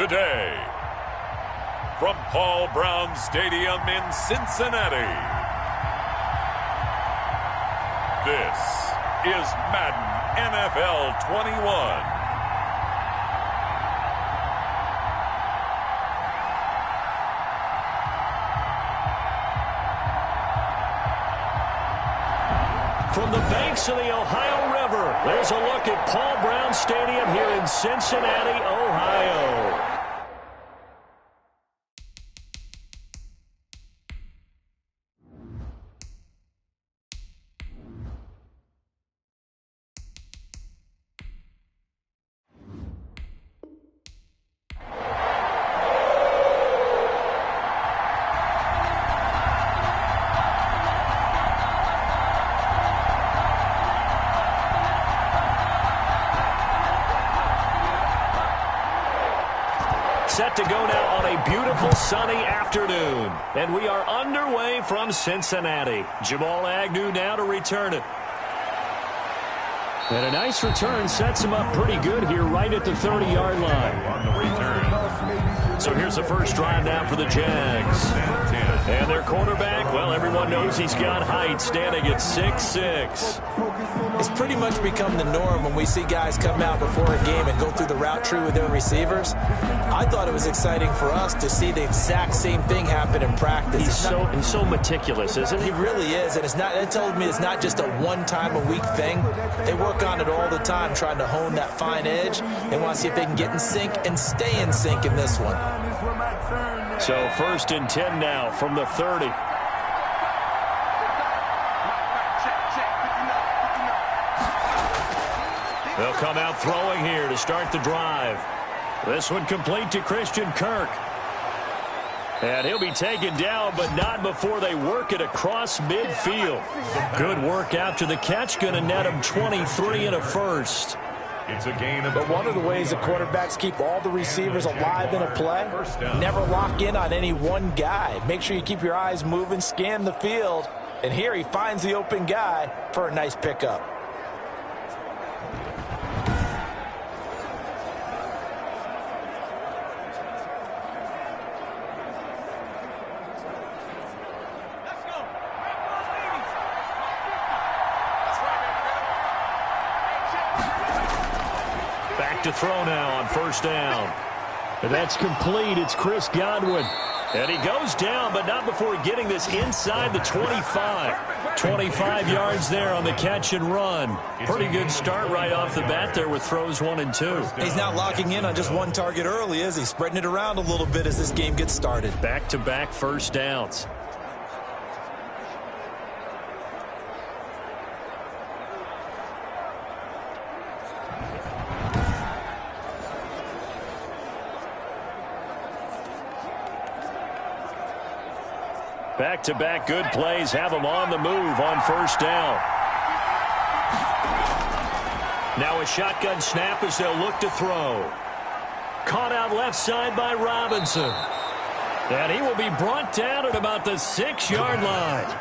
today. From Paul Brown Stadium in Cincinnati, this is Madden NFL 21. From the banks of the Ohio River, there's a look at Paul Brown Stadium here in Cincinnati, Ohio. Set to go now on a beautiful sunny afternoon. And we are underway from Cincinnati. Jamal Agnew now to return it. And a nice return sets him up pretty good here right at the 30-yard line. On the return. So here's the first drive now for the Jags. And their quarterback, well, everyone knows he's got height, standing at 6'6". It's pretty much become the norm when we see guys come out before a game and go through the route tree with their receivers. I thought it was exciting for us to see the exact same thing happen in practice. He's so meticulous, isn't he? He really is, and it told me it's not just a one-time-a-week thing. They work on it all the time, trying to hone that fine edge. They want to see if they can get in sync and stay in sync in this one. So 1st and 10 now from the 30. They'll come out throwing here to start the drive. This one complete to Christian Kirk. And he'll be taken down, but not before they work it across midfield. Good work after the catch. Going to net him 23 and a first. It's a gain of. But one of the ways that quarterbacks keep all the receivers alive in a play, never lock in on any one guy. Make sure you keep your eyes moving, scan the field. And here he finds the open guy for a nice pickup. To throw now on 1st down. And that's complete. It's Chris Godwin. And he goes down, but not before getting this inside the 25. 25 yards there on the catch and run. Pretty good start right off the bat there with throws 1 and 2. He's not locking in on just one target early, is he? Spreading it around a little bit as this game gets started. Back-to-back first downs. Back-to-back good plays have him on the move on 1st down. Now a shotgun snap as they'll look to throw. Caught out left side by Robinson. And he will be brought down at about the 6-yard line.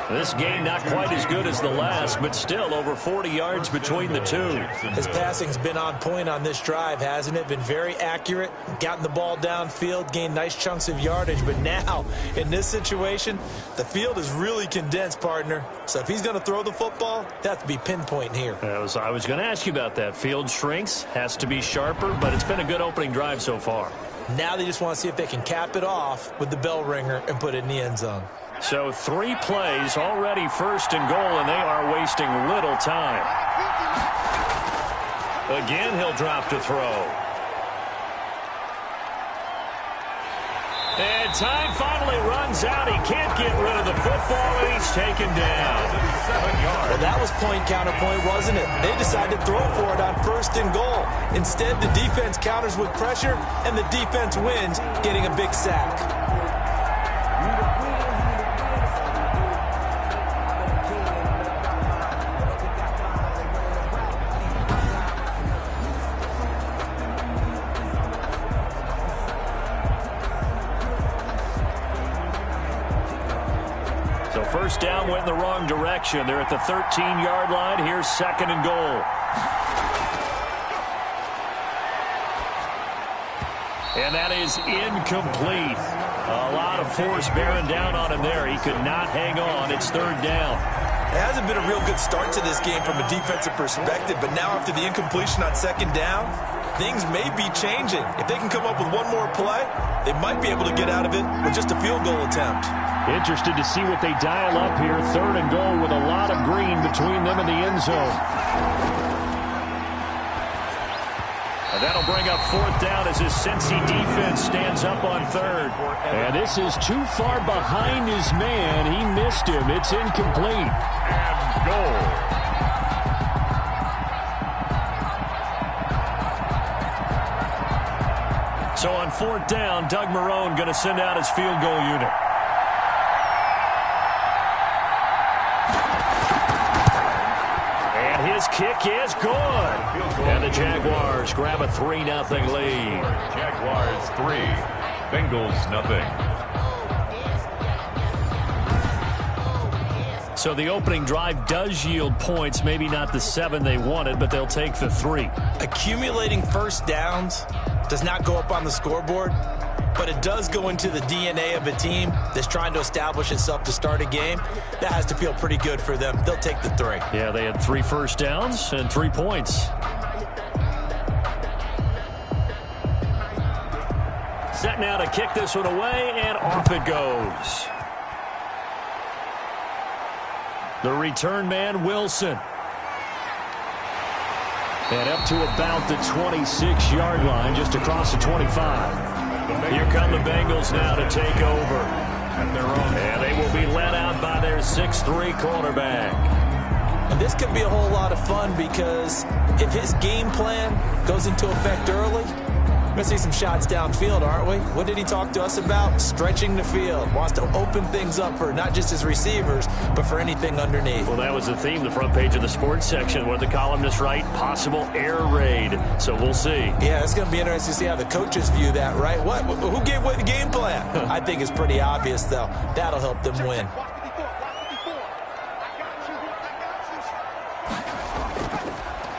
This game not quite as good as the last, but still over 40 yards between the two. His passing's been on point on this drive, hasn't it? Been very accurate, gotten the ball downfield, gained nice chunks of yardage. But now, in this situation, the field is really condensed, partner. So if he's going to throw the football, that has to be pinpoint here. I was going to ask you about that. Field shrinks, has to be sharper, but it's been a good opening drive so far. Now they just want to see if they can cap it off with the bell ringer and put it in the end zone. So 3 plays already 1st and goal, and they are wasting little time. Again, he'll drop to throw. And time finally runs out. He can't get rid of the football, and he's taken down. 7 yards. Well, that was point counterpoint, wasn't it? They decided to throw for it on 1st and goal. Instead, the defense counters with pressure, and the defense wins, getting a big sack. So 1st down went in the wrong direction. They're at the 13-yard line. Here's 2nd and goal. And that is incomplete. A lot of force bearing down on him there. He could not hang on. It's third down. It hasn't been a real good start to this game from a defensive perspective, but now after the incompletion on second down, things may be changing. If they can come up with one more play, they might be able to get out of it with just a field goal attempt. Interested to see what they dial up here. Third and goal with a lot of green between them and the end zone. And that'll bring up fourth down as his Cincy defense stands up on third. And this is too far behind his man. He missed him. It's incomplete. And goal. So on fourth down, Doug Marrone going to send out his field goal unit. And his kick is good. And the Jaguars grab a 3-0 lead. Jaguars 3, Bengals nothing. So the opening drive does yield points, maybe not the 7 they wanted, but they'll take the 3. Accumulating first downs does not go up on the scoreboard, but it does go into the DNA of a team that's trying to establish itself to start a game. That has to feel pretty good for them. They'll take the 3. Yeah, they had 3 first downs and 3 points. Set now to kick this one away, and off it goes. The return man, Wilson. And up to about the 26-yard line, just across the 25. Here come the Bengals now to take over. And they will be led out by their 6'3" quarterback. And this could be a whole lot of fun because if his game plan goes into effect early, we're going to see some shots downfield, aren't we? What did he talk to us about? Stretching the field. Wants to open things up for not just his receivers, but for anything underneath. Well, that was the theme, the front page of the sports section. What did the columnists write? Possible air raid. So we'll see. Yeah, it's going to be interesting to see how the coaches view that, right? What? Who gave away the game plan? I think it's pretty obvious, though. That'll help them win.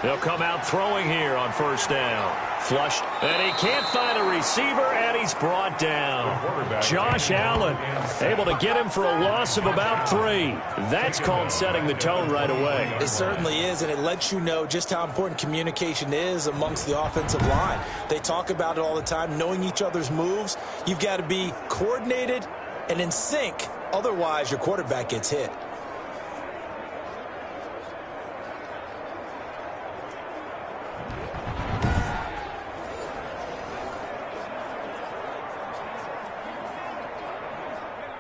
They'll come out throwing here on first down. Flushed, and he can't find a receiver, and he's brought down. Josh Allen able to get him for a loss of about 3. That's called setting the tone right away. It certainly is, and it lets you know just how important communication is amongst the offensive line. They talk about it all the time, knowing each other's moves. You've got to be coordinated and in sync. Otherwise, your quarterback gets hit.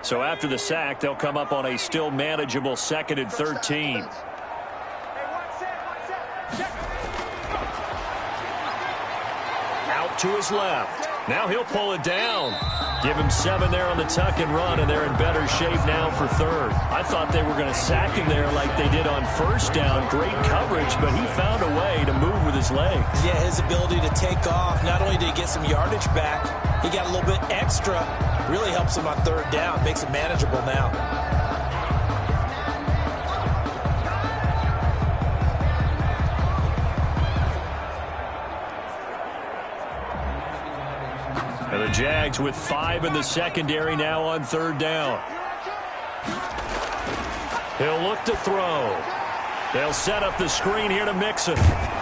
So after the sack, they'll come up on a still manageable 2nd and 13. Out to his left. Now he'll pull it down. Give him 7 there on the tuck and run, and they're in better shape now for 3rd. I thought they were going to sack him there like they did on first down. Great coverage, but he found a way to move with his legs. Yeah, his ability to take off, not only did he get some yardage back, he got a little bit extra. Really helps him on 3rd down, makes it manageable now. And the Jags with 5 in the secondary now on 3rd down. He'll look to throw. They'll set up the screen here to Mixon.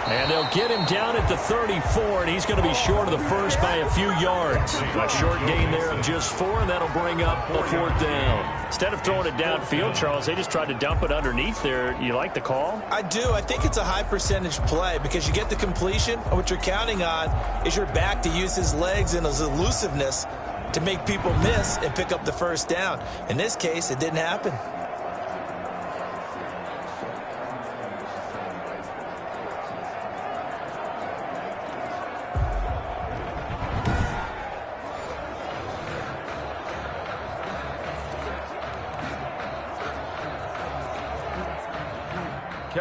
And they'll get him down at the 34, and he's going to be short of the first by a few yards. A short gain there of just 4, and that'll bring up a 4th down. Instead of throwing it downfield, Charles, they just tried to dump it underneath there. You like the call? I do. I think it's a high percentage play because you get the completion, and what you're counting on is your back to use his legs and his elusiveness to make people miss and pick up the first down. In this case, it didn't happen.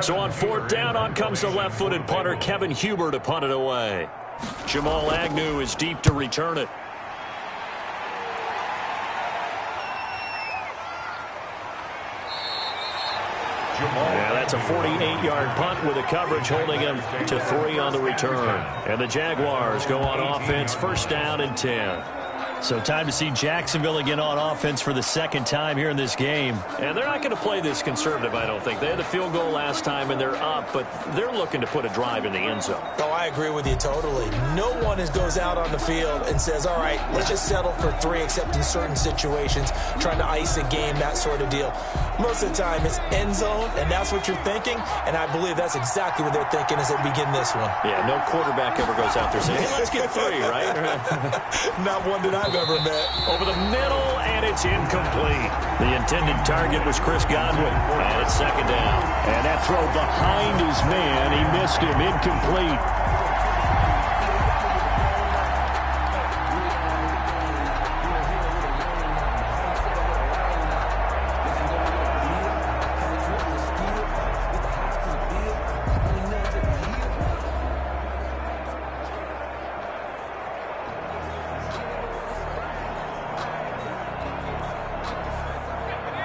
So on 4th down, on comes the left-footed punter, Kevin Huber, to punt it away. Jamal Agnew is deep to return it. Yeah, that's a 48-yard punt with a coverage holding him to 3 on the return. And the Jaguars go on offense, first down and 10. So time to see Jacksonville again on offense for the second time here in this game. And they're not going to play this conservative, I don't think. They had the field goal last time, and they're up, but they're looking to put a drive in the end zone. Oh, I agree with you totally. No one goes out on the field and says, all right, let's just settle for 3, except in certain situations, trying to ice a game, that sort of deal. Most of the time, it's end zone, and that's what you're thinking, and I believe that's exactly what they're thinking as they begin this one. Yeah, no quarterback ever goes out there saying, hey, let's get 3, right? Not one that I've ever met. Over the middle, and it's incomplete. The intended target was Chris Godwin, and it's second down. And that throw behind his man, he missed him, incomplete.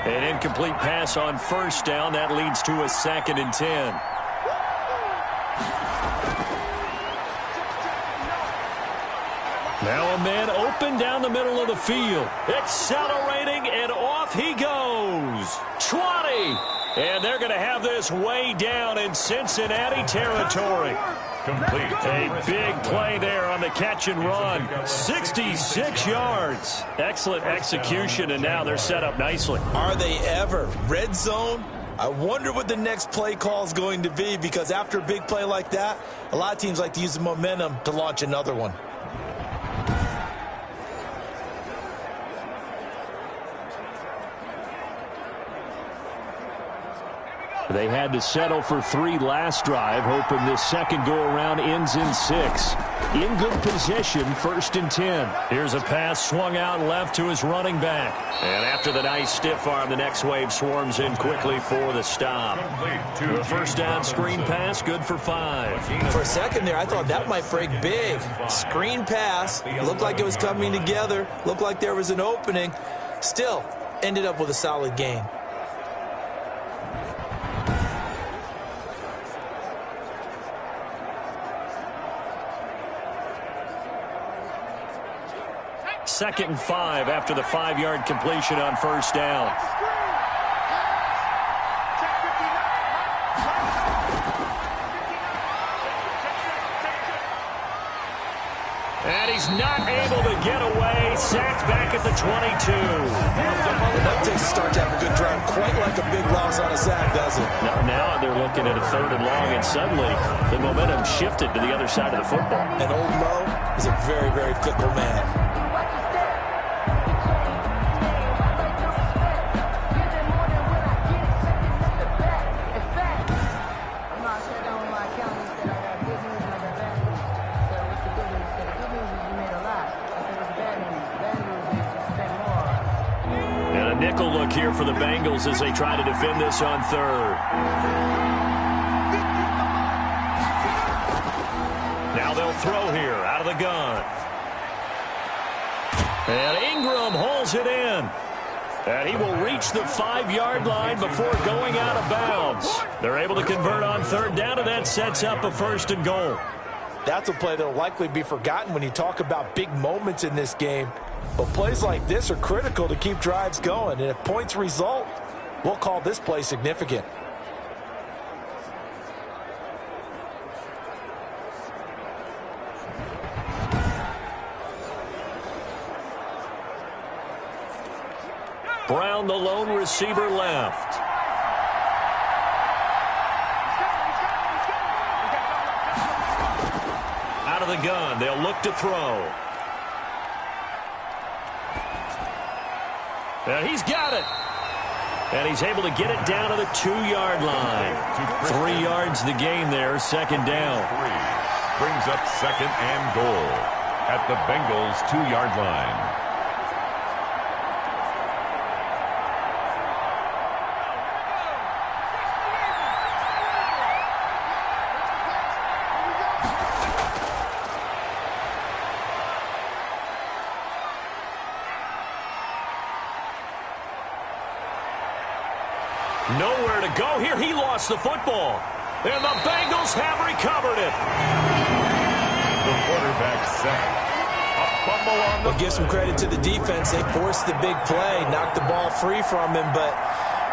An incomplete pass on first down. That leads to a 2nd and 10. Now a man open down the middle of the field. Accelerating, and off he goes. 20. And they're going to have this way down in Cincinnati territory. Complete. A big play there on the catch and run. 66 yards. Excellent execution, and now they're set up nicely. Are they ever? Red zone? I wonder what the next play call is going to be, because after a big play like that, a lot of teams like to use the momentum to launch another one. They had to settle for 3 last drive, hoping this second go-around ends in 6. In good position, 1st and 10. Here's a pass swung out left to his running back. And after the nice stiff arm, the next wave swarms in quickly for the stop. The first down screen pass, good for 5. For a second there, I thought that might break big. Screen pass, looked like it was coming together, looked like there was an opening. Still, ended up with a solid gain. Second and 5 after the 5-yard completion on first down. And he's not able to get away. Sacked back at the 22. That takes a start to have a good drive. Quite like a big loss on a sack, does it? Now they're looking at a 3rd and long, and suddenly the momentum shifted to the other side of the football. And old Mo is a very, very fickle man. Nickel look here for the Bengals as they try to defend this on 3rd. Now they'll throw here out of the gun. And Ingram holds it in. And he will reach the 5-yard line before going out of bounds. They're able to convert on 3rd down, and that sets up a 1st and goal. That's a play that will likely be forgotten when you talk about big moments in this game. But plays like this are critical to keep drives going. And if points result, we'll call this play significant. Brown, the lone receiver, left. Out of the gun, they'll look to throw. And he's got it. And he's able to get it down to the 2-yard line. 3 yards the gain there, 2nd down. Brings up 2nd and goal at the Bengals' 2-yard line. Nowhere to go here. He lost the football. And the Bengals have recovered it. The quarterback sacked. A fumble on the Well, give some credit to the defense. They forced the big play, knocked the ball free from him, but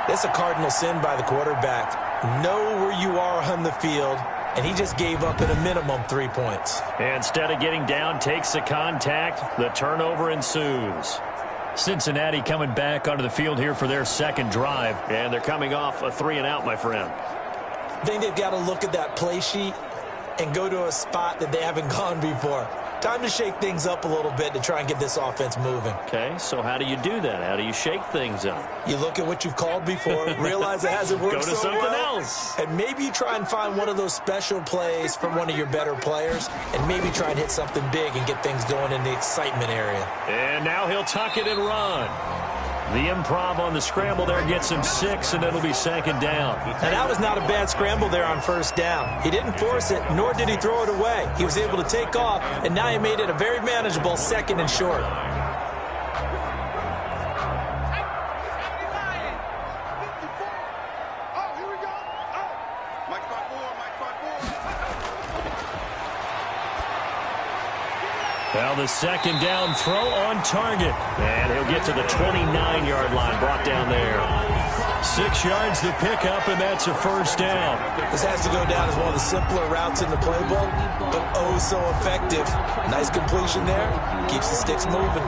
that's a cardinal sin by the quarterback. Know where you are on the field, and he just gave up at a minimum 3 points. Instead of getting down, takes the contact. The turnover ensues. Cincinnati coming back onto the field here for their second drive. And they're coming off a 3-and-out, my friend. I think they've got to look at that play sheet and go to a spot that they haven't gone before. Time to shake things up a little bit to try and get this offense moving. Okay, so how do you do that? How do you shake things up? You look at what you've called before, realize it hasn't worked Go to so something well, else. and maybe you try and find one of those special plays from one of your better players, and maybe try and hit something big and get things going in the excitement area. And now he'll tuck it and run. The improv on the scramble there gets him 6, and it'll be second down. Now, that was not a bad scramble there on first down. He didn't force it, nor did he throw it away. He was able to take off, and now he made it a very manageable second and short. Well, the second down throw on target. And he'll get to the 29-yard line, brought down there. 6 yards to pick up, and that's a first down. This has to go down as one of the simpler routes in the playbook, but oh so effective. Nice completion there. Keeps the sticks moving.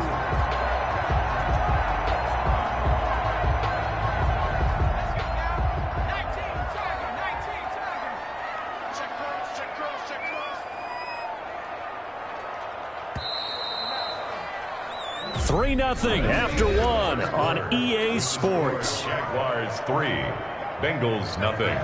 Three 3-0 after 1 on EA Sports. Jaguars 3, Bengals nothing.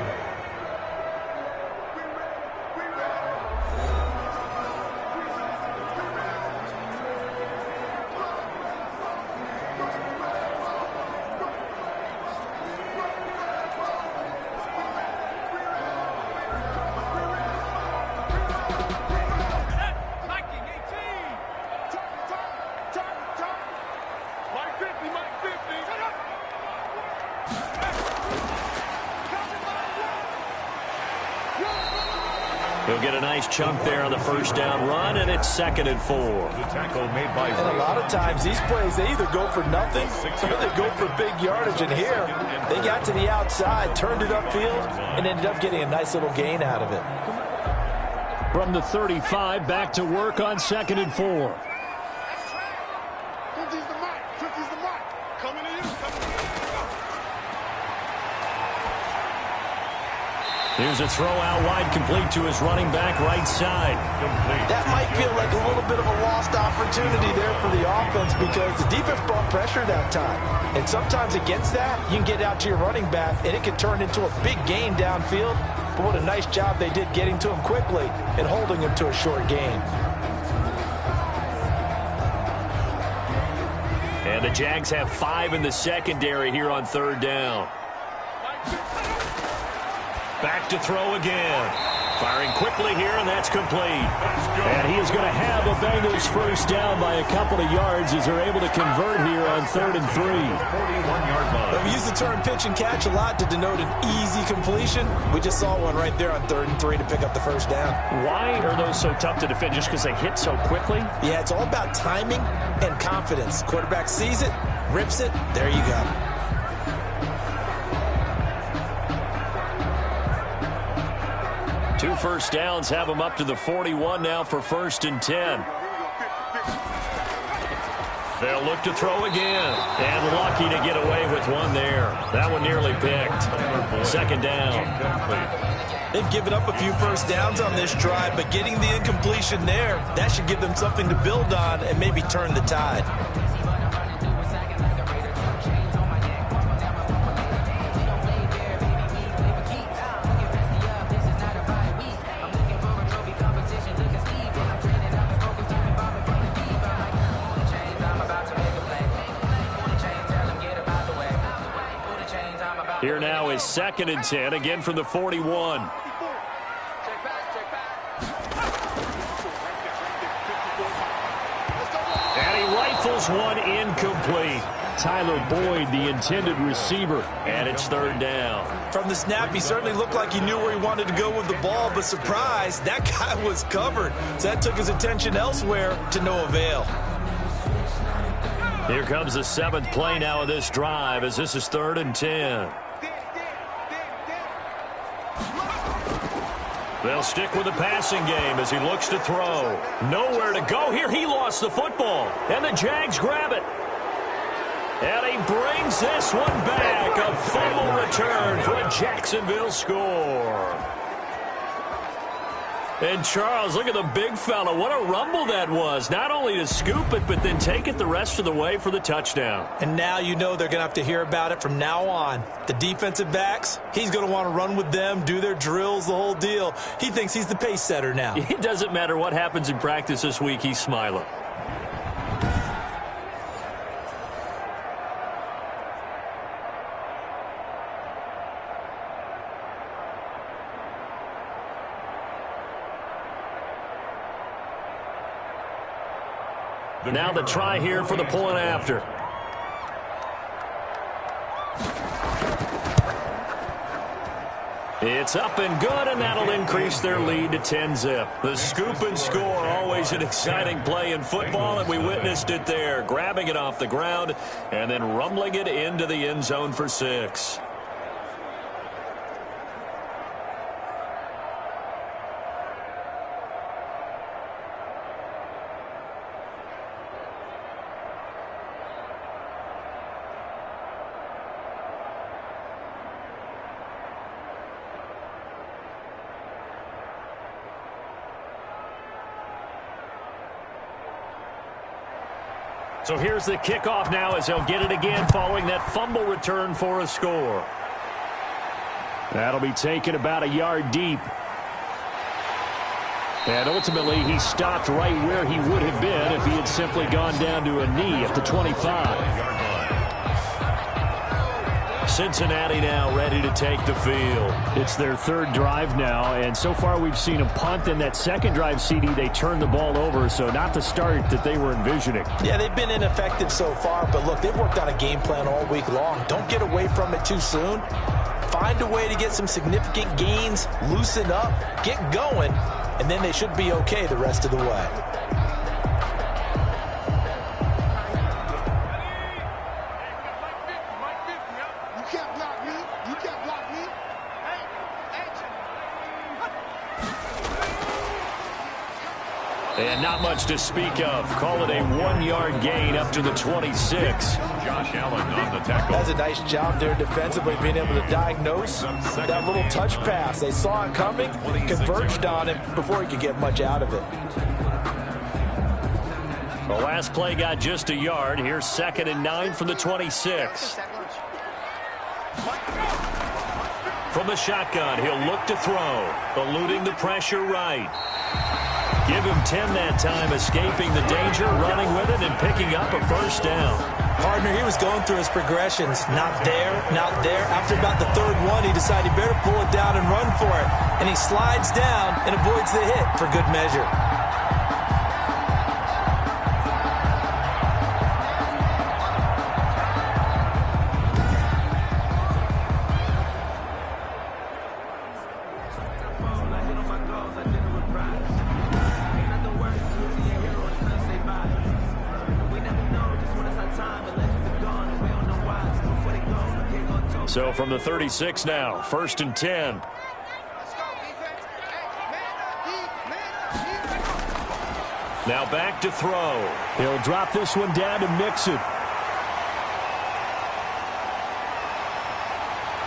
He'll get a nice chunk there on the first down run, and it's 2nd and 4. The tackle made by And a lot of times these plays, they either go for nothing or they go for big yardage. And here, they got to the outside, turned it upfield, and ended up getting a nice little gain out of it. From the 35, back to work on 2nd and 4. Here's a throw out wide, complete to his running back right side. That might feel like a little bit of a lost opportunity there for the offense because the defense brought pressure that time. And sometimes against that, you can get out to your running back, and it can turn into a big gain downfield. But what a nice job they did getting to him quickly and holding him to a short gain. And the Jags have 5 in the secondary here on 3rd down. Back to throw again. Firing quickly here, and that's complete. And he is going to have a Bengals first down by a couple of yards as they're able to convert here on 3rd and 3. 41-yard line. We use the term pitch and catch a lot to denote an easy completion. We just saw one right there on 3rd and 3 to pick up the first down. Why are those so tough to defend? Just because they hit so quickly? Yeah, it's all about timing and confidence. Quarterback sees it, rips it, there you go. 2 first downs have him up to the 41 now for 1st and 10. They'll look to throw again. And lucky to get away with one there. That one nearly picked. 2nd down. They've given up a few first downs on this drive, but getting the incompletion there, that should give them something to build on and maybe turn the tide. Here now is 2nd and 10, again from the 41. And he rifles one incomplete. Tyler Boyd, the intended receiver. And it's third down. From the snap, he certainly looked like he knew where he wanted to go with the ball, but surprise, that guy was covered. So that took his attention elsewhere to no avail. Here comes the 7th play now of this drive as this is 3rd and 10. They'll stick with the passing game as he looks to throw. Nowhere to go here. He lost the football, and the Jags grab it. And he brings this one back. A fumble return for a Jacksonville score. And Charles, look at the big fella. What a rumble that was. Not only to scoop it, but then take it the rest of the way for the touchdown. And now you know they're going to have to hear about it from now on. The defensive backs, he's going to want to run with them, do their drills, the whole deal. He thinks he's the pace setter now. It doesn't matter what happens in practice this week. He's smiling. Now the try here for the point after. It's up and good, and that'll increase their lead to 10-zip. The scoop and score, always an exciting play in football, and we witnessed it there. Grabbing it off the ground and then rumbling it into the end zone for 6. So here's the kickoff now as they'll get it again following that fumble return for a score. That'll be taken about a yard deep. And ultimately he stopped right where he would have been if he had simply gone down to a knee at the 25. Cincinnati now ready to take the field. It's their 3rd drive now, and so far we've seen a punt. In that 2nd drive, CD, they turned the ball over, so not the start that they were envisioning. Yeah, they've been ineffective so far, but look, they've worked on a game plan all week long. Don't get away from it too soon. Find a way to get some significant gains, loosen up, get going, and then they should be okay the rest of the way. And not much to speak of. Call it a 1-yard gain up to the 26. Josh Allen on the tackle. That's a nice job there defensively, being able to diagnose that little touch pass. They saw it coming, converged on him before he could get much out of it. The last play got just a yard. Here's 2nd and 9 from the 26. From the shotgun, he'll look to throw. Eluding the pressure right. Give him 10 that time, escaping the danger, running with it, and picking up a 1st down. Partner, he was going through his progressions. Not there, not there. After about the 3rd one, he decided he better pull it down and run for it. And he slides down and avoids the hit for good measure. So from the 36 now, 1st and 10. Now back to throw. He'll drop this one down to Mixon.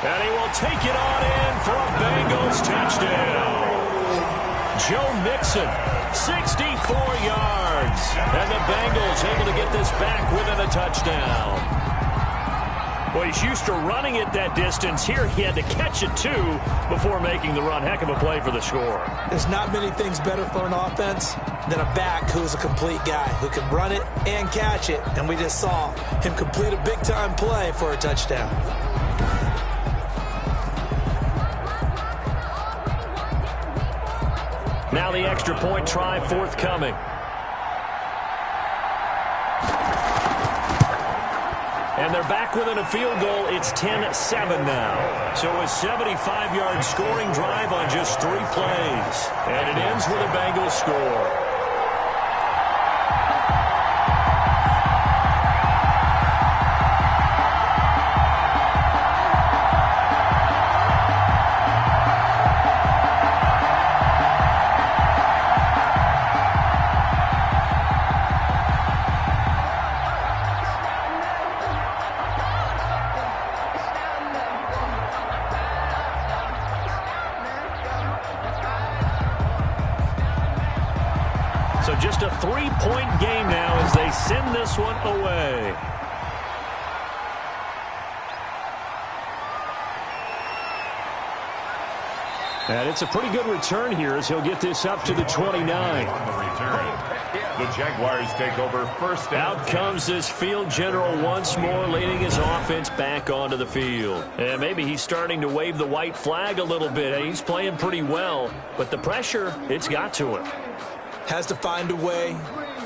And he will take it on in for a Bengals touchdown. Joe Mixon, 64 yards. And the Bengals able to get this back within a touchdown. Well, he's used to running it that distance. Here he had to catch it, too, before making the run. Heck of a play for the score. There's not many things better for an offense than a back who's a complete guy, who can run it and catch it. And we just saw him complete a big-time play for a touchdown. Now the extra point try forthcoming. And they're back within a field goal. It's 10-7 now. So a 75-yard scoring drive on just 3 plays. And it ends with a Bengals score. So just a 3-point game now as they send this one away. And it's a pretty good return here as he'll get this up to the 29. On the return, the Jaguars take over first down. Out comes this field general once more, leading his offense back onto the field. And maybe he's starting to wave the white flag a little bit. He's playing pretty well, but the pressure, it's got to him. Has to find a way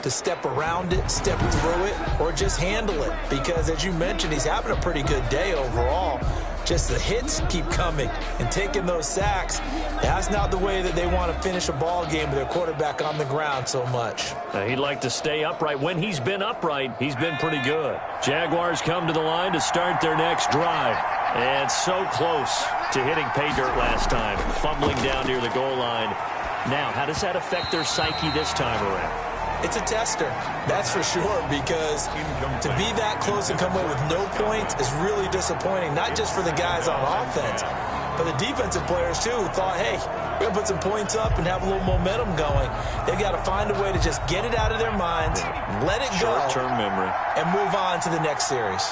to step around it, step through it, or just handle it. Because, as you mentioned, he's having a pretty good day overall. Just the hits keep coming and taking those sacks. That's not the way that they want to finish a ball game with their quarterback on the ground so much. He'd like to stay upright. When he's been upright, he's been pretty good. Jaguars come to the line to start their next drive. And so close to hitting pay dirt last time, fumbling down near the goal line. Now, how does that affect their psyche this time around? It's a tester, that's for sure, because to be that close and come away with no points is really disappointing, not just for the guys on offense, but the defensive players, too, who thought, hey, we're going to put some points up and have a little momentum going. They've got to find a way to just get it out of their minds, let it go, short-term memory, and move on to the next series.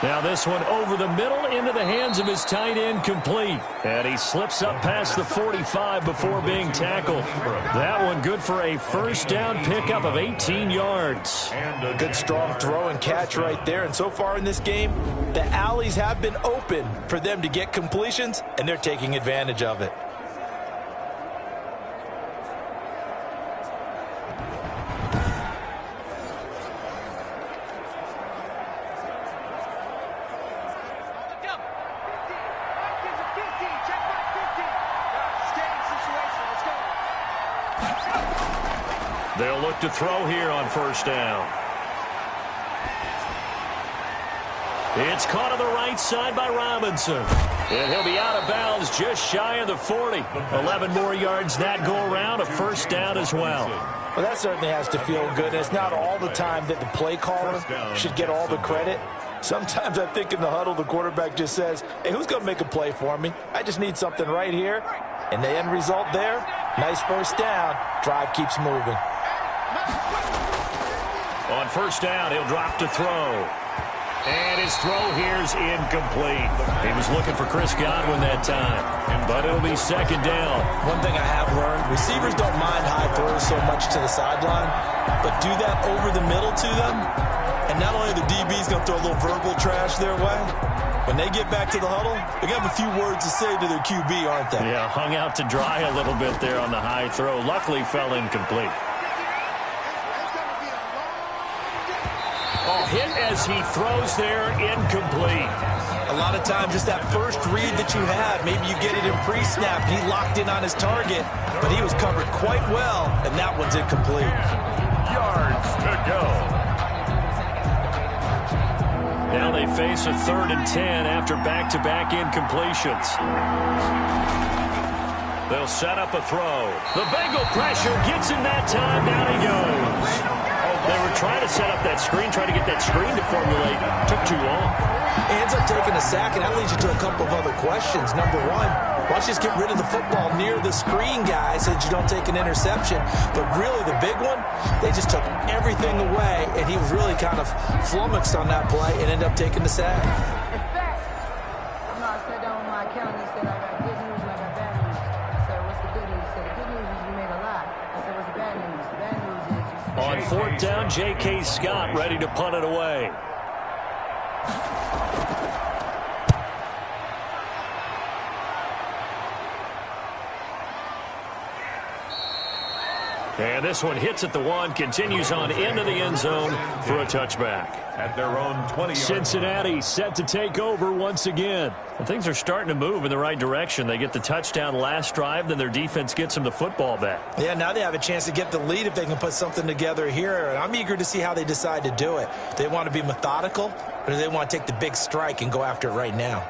Now this one over the middle into the hands of his tight end, complete. And he slips up past the 45 before being tackled. That one good for a first down pickup of 18 yards. Good strong throw and catch right there. And so far in this game, the alleys have been open for them to get completions, and they're taking advantage of it. They'll look to throw here on first down. It's caught on the right side by Robinson. And he'll be out of bounds just shy of the 40. 11 more yards that go around, a first down as well. Well, that certainly has to feel good. It's not all the time that the play caller should get all the credit. Sometimes I think in the huddle, the quarterback just says, hey, who's going to make a play for me? I just need something right here. And the end result there, nice first down. Drive keeps moving. On first down, he'll drop to throw. And his throw here's incomplete. He was looking for Chris Godwin that time, but it'll be second down. One thing I have learned, receivers don't mind high throws so much to the sideline, but do that over the middle to them, and not only are the DBs going to throw a little verbal trash their way, when they get back to the huddle, they're going to have a few words to say to their QB, aren't they? Yeah, hung out to dry a little bit there on the high throw. Luckily fell incomplete. Hit as he throws there, incomplete. A lot of times it's that first read that you have. Maybe you get it in pre-snap. He locked in on his target, but he was covered quite well, and that one's incomplete. Yards to go. Now they face a 3rd and 10 after back-to-back incompletions. They'll set up a throw. The Bengal pressure gets him that time. Down he goes. They were trying to set up that screen, trying to get that screen to formulate. Took too long. Ends up taking a sack, and that leads you to a couple of other questions. Number one, why don't you just get rid of the football near the screen guy so that you don't take an interception? But really the big one, they just took everything away, and he was really kind of flummoxed on that play and ended up taking the sack. I sat down on my account and he said, I got good news and I got bad news. I said, what's the good news? He said, the good news is you made a lot. I said, what's the bad news? The bad news is... On 4th down, J.K. Scott ready to punt it away. And this one hits at the 1, continues on into the end zone for a touchback. At their own 20-yard line. Cincinnati set to take over once again. And things are starting to move in the right direction. They get the touchdown last drive, then their defense gets them the football back. Yeah, now they have a chance to get the lead if they can put something together here. And I'm eager to see how they decide to do it. Do they want to be methodical, or do they want to take the big strike and go after it right now?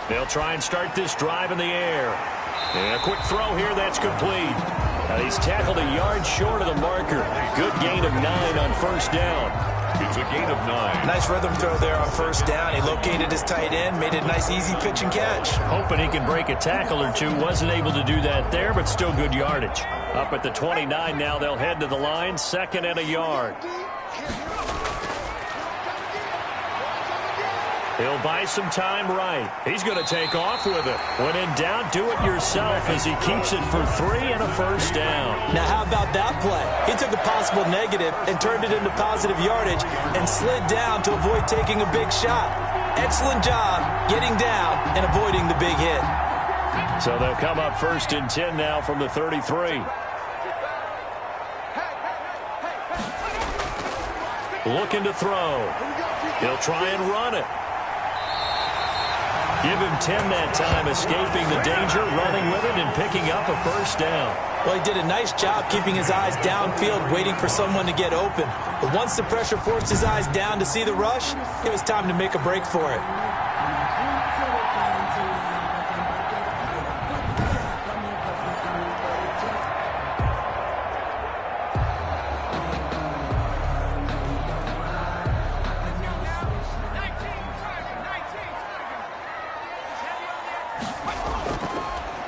They'll try and start this drive in the air. And a quick throw here, that's complete. Now he's tackled a yard short of the marker. Good gain of 9 on first down. It's a gain of 9. Nice rhythm throw there on first down. He located his tight end, made it a nice easy pitch and catch. Hoping he can break a tackle or two. Wasn't able to do that there, but still good yardage. Up at the 29 now, they'll head to the line, 2nd and a yard. He'll buy some time right. He's going to take off with it. When in doubt, do it yourself as he keeps it for 3 and a first down. Now, how about that play? He took a possible negative and turned it into positive yardage and slid down to avoid taking a big shot. Excellent job getting down and avoiding the big hit. So they'll come up 1st and 10 now from the 33. Looking to throw. He'll try and run it. Give him 10 that time, escaping the danger, running with it, and picking up a first down. Well, he did a nice job keeping his eyes downfield, waiting for someone to get open. But once the pressure forced his eyes down to see the rush, it was time to make a break for it.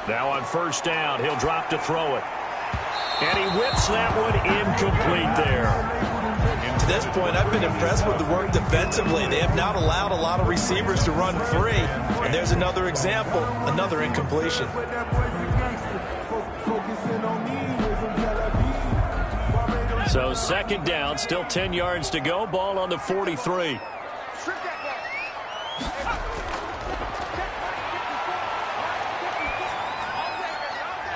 Now on first down, he'll drop to throw it. And he whips that one incomplete there. To this point, I've been impressed with the work defensively. They have not allowed a lot of receivers to run free. And there's another example, another incompletion. So 2nd down, still 10 yards to go. Ball on the 43.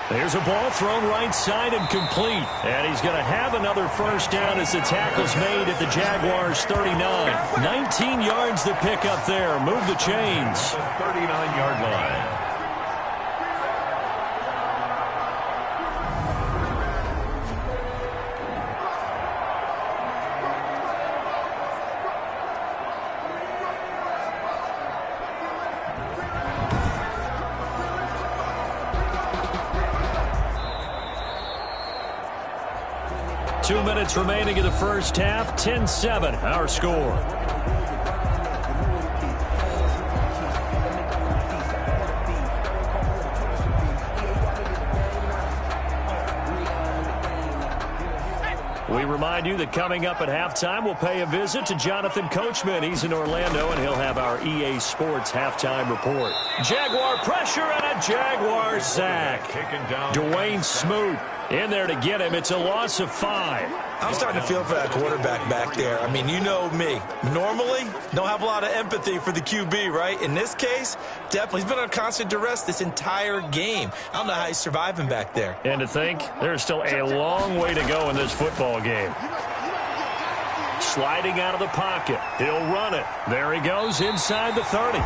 There's a ball thrown right side and complete. And he's going to have another first down as the tackle's made at the Jaguars 39. 19 yards to pick up there. Move the chains. 39-yard line. Two minutes remaining in the first half. 10-7, our score. We remind you that coming up at halftime, we'll pay a visit to Jonathan Coachman. He's in Orlando, and he'll have our EA Sports halftime report. Jaguar pressure and a Jaguar sack. Dwayne Smoot in there to get him. It's a loss of 5. I'm starting to feel for that quarterback back there. I mean, you know me. Normally, don't have a lot of empathy for the QB, right? In this case, definitely. He's been on constant duress this entire game. I don't know how he's surviving back there. And to think, there's still a long way to go in this football game. Sliding out of the pocket. He'll run it. There he goes inside the 30.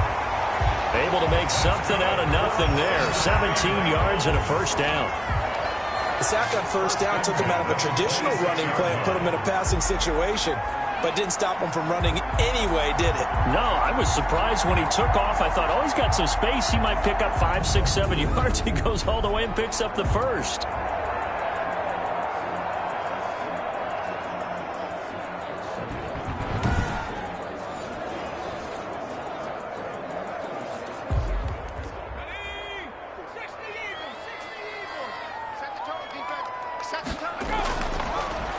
Able to make something out of nothing there. 17 yards and a first down. The sack on first down took him out of a traditional running play and put him in a passing situation, but didn't stop him from running anyway, did it? No, I was surprised when he took off. I thought, oh, he's got some space. He might pick up 5, 6, 7 yards. He goes all the way and picks up the first.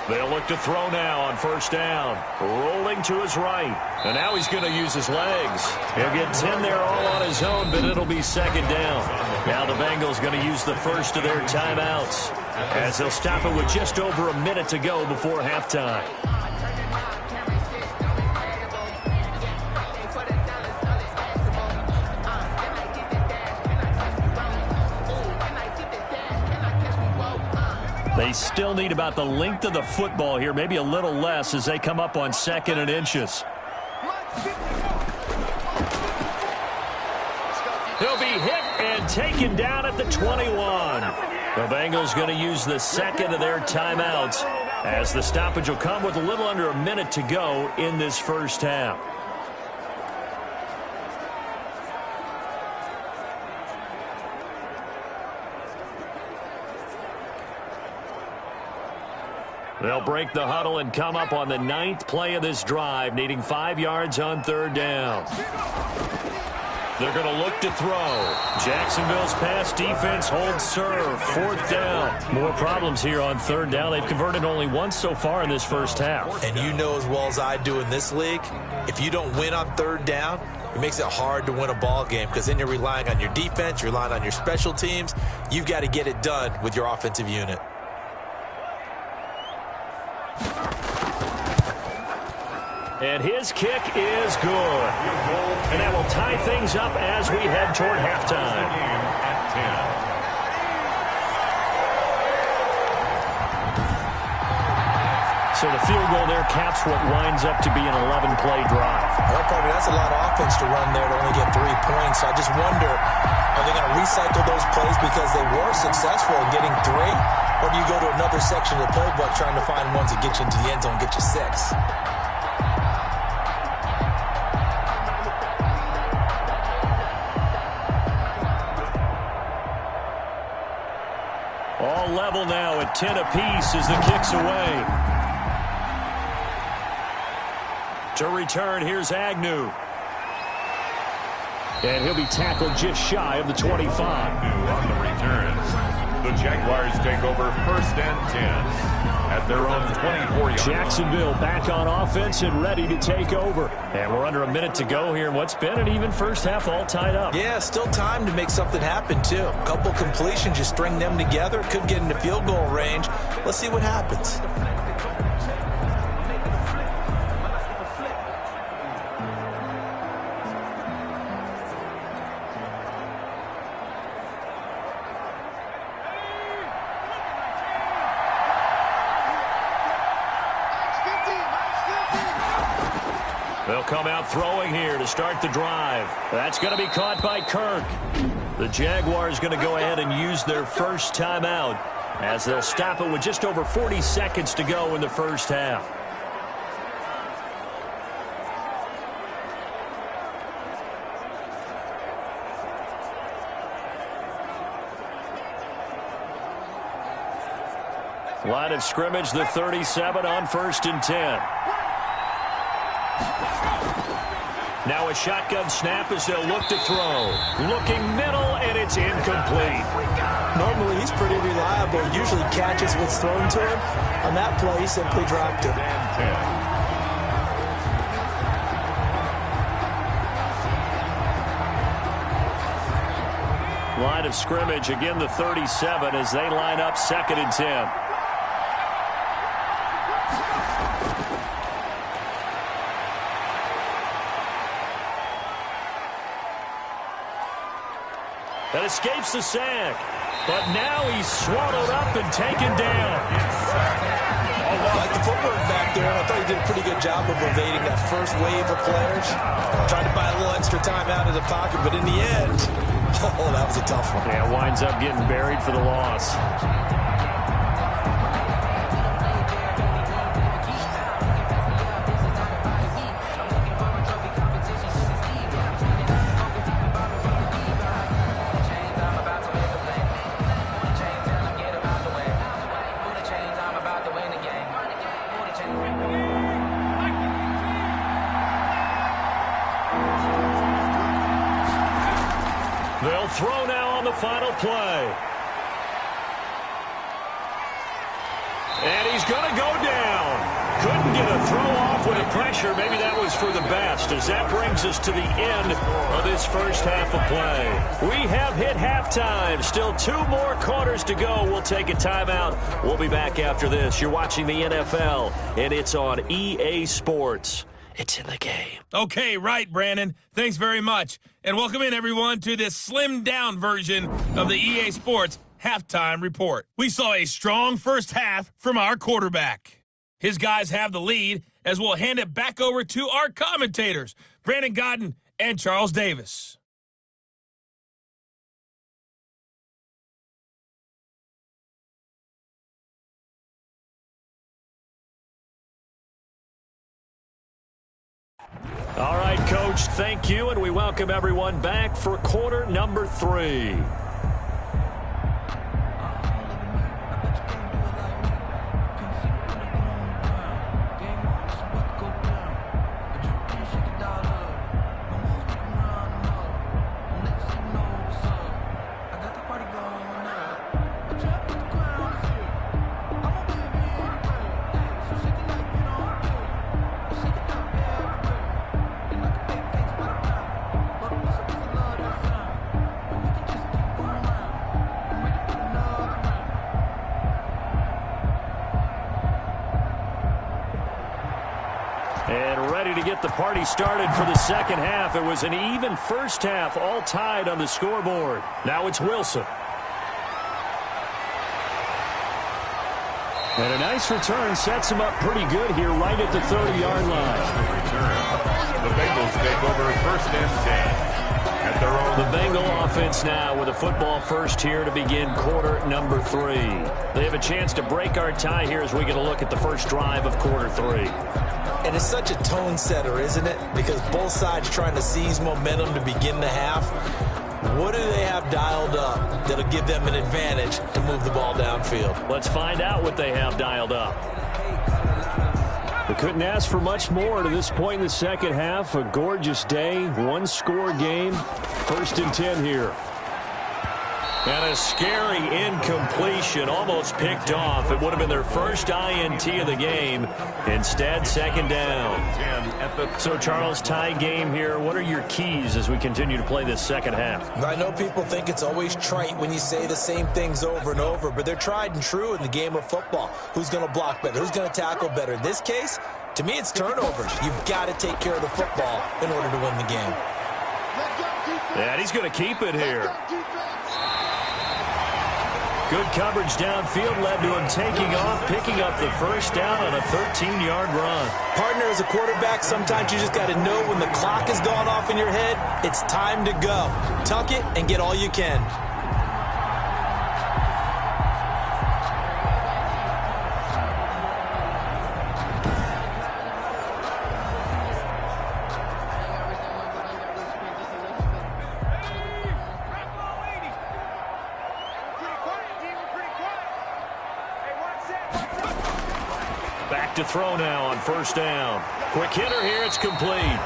They'll look to throw now on first down. Rolling to his right. And now he's going to use his legs. He'll get 10 there all on his own, but it'll be 2nd down. Now the Bengals going to use the first of their timeouts. as they'll stop it with just over a minute to go before halftime. They still need about the length of the football here, maybe a little less as they come up on 2nd and inches. He'll be hit and taken down at the 21. The Bengals going to use the second of their timeouts as the stoppage will come with a little under a minute to go in this first half. They'll break the huddle and come up on the 9th play of this drive, needing 5 yards on 3rd down. They're going to look to throw. Jacksonville's pass defense holds serve. 4th down. More problems here on 3rd down. They've converted only once so far in this first half. And you know as well as I do in this league, if you don't win on 3rd down, it makes it hard to win a ball game because then you're relying on your defense, you're relying on your special teams. You've got to get it done with your offensive unit. And his kick is good. And that will tie things up as we head toward halftime. So the field goal there caps what winds up to be an 11-play drive. Well, partner, that's a lot of offense to run there to only get 3 points. So I just wonder, are they going to recycle those plays because they were successful in getting 3? Or do you go to another section of the playbook trying to find ones that get you into the end zone and get you 6? All level now at 10 apiece as the kick's away. To return, here's Agnew. And he'll be tackled just shy of the 25. Agnew on the return. The Jaguars take over 1st and 10 at their own 24-yard. Jacksonville back on offense and ready to take over. And we're under a minute to go here in what's been an even first half all tied up. Yeah, still time to make something happen, too. A couple completions, you string them together. Could get into field goal range. Let's see what happens. They'll come out throwing here to start the drive. That's going to be caught by Kirk. The Jaguars going to go ahead and use their first timeout as they'll stop it with just over 40 seconds to go in the first half. Line of scrimmage, the 37 on 1st and 10. Now a shotgun snap as they'll look to throw. Looking middle, and it's incomplete. Normally, he's pretty reliable. Usually catches what's thrown to him. On that play, he simply dropped it. Line of scrimmage, again the 37 as they line up 2nd and 10. That escapes the sack. But now he's swallowed up and taken down. I like the footwork back there. I thought he did a pretty good job of evading that first wave of players. Tried to buy a little extra time out of the pocket, but in the end, oh, that was a tough one. Yeah, winds up getting buried for the loss. They'll throw now on the final play. And he's going to go down. Couldn't get a throw off off with the pressure. Maybe that was for the best, as that brings us to the end of this first half of play. We have hit halftime. Still 2 more quarters to go. We'll take a timeout. We'll be back after this. You're watching the NFL, and it's on EA Sports. It's in the game. Okay, right, Brandon. Thanks very much. And welcome in, everyone, to this slimmed-down version of the EA Sports Halftime Report. We saw a strong first half from our quarterback. His guys have the lead, as we'll hand it back over to our commentators, Brandon Godden and Charles Davis. All right, Coach, thank you, and we welcome everyone back for quarter number 3. And ready to get the party started for the second half. It was an even first half, all tied on the scoreboard. Now it's Wilson. And a nice return sets him up pretty good here right at the 30-yard line. The Bengals take over first and 10 at their own. The Bengal offense now with a football first here to begin quarter number 3. They have a chance to break our tie here as we get a look at the first drive of quarter 3. And it's such a tone setter, isn't it? Because both sides trying to seize momentum to begin the half. What do they have dialed up that'll give them an advantage to move the ball downfield? Let's find out what they have dialed up. We couldn't ask for much more to this point in the second half. A gorgeous day, one-score game. First and 10 here. And a scary incompletion, almost picked off. It would have been their first INT of the game. Instead, second down. So, Charles, tie game here. What are your keys as we continue to play this second half? I know people think it's always trite when you say the same things over and over, but they're tried and true in the game of football. Who's going to block better? Who's going to tackle better? In this case, to me, it's turnovers. You've got to take care of the football in order to win the game. And he's going to keep it here. Good coverage downfield led to him taking off, picking up the first down on a 13-yard run. Partner, as a quarterback, sometimes you just got to know when the clock has gone off in your head, it's time to go. Tuck it and get all you can. Back to throw now on first down. Quick hitter here, it's complete.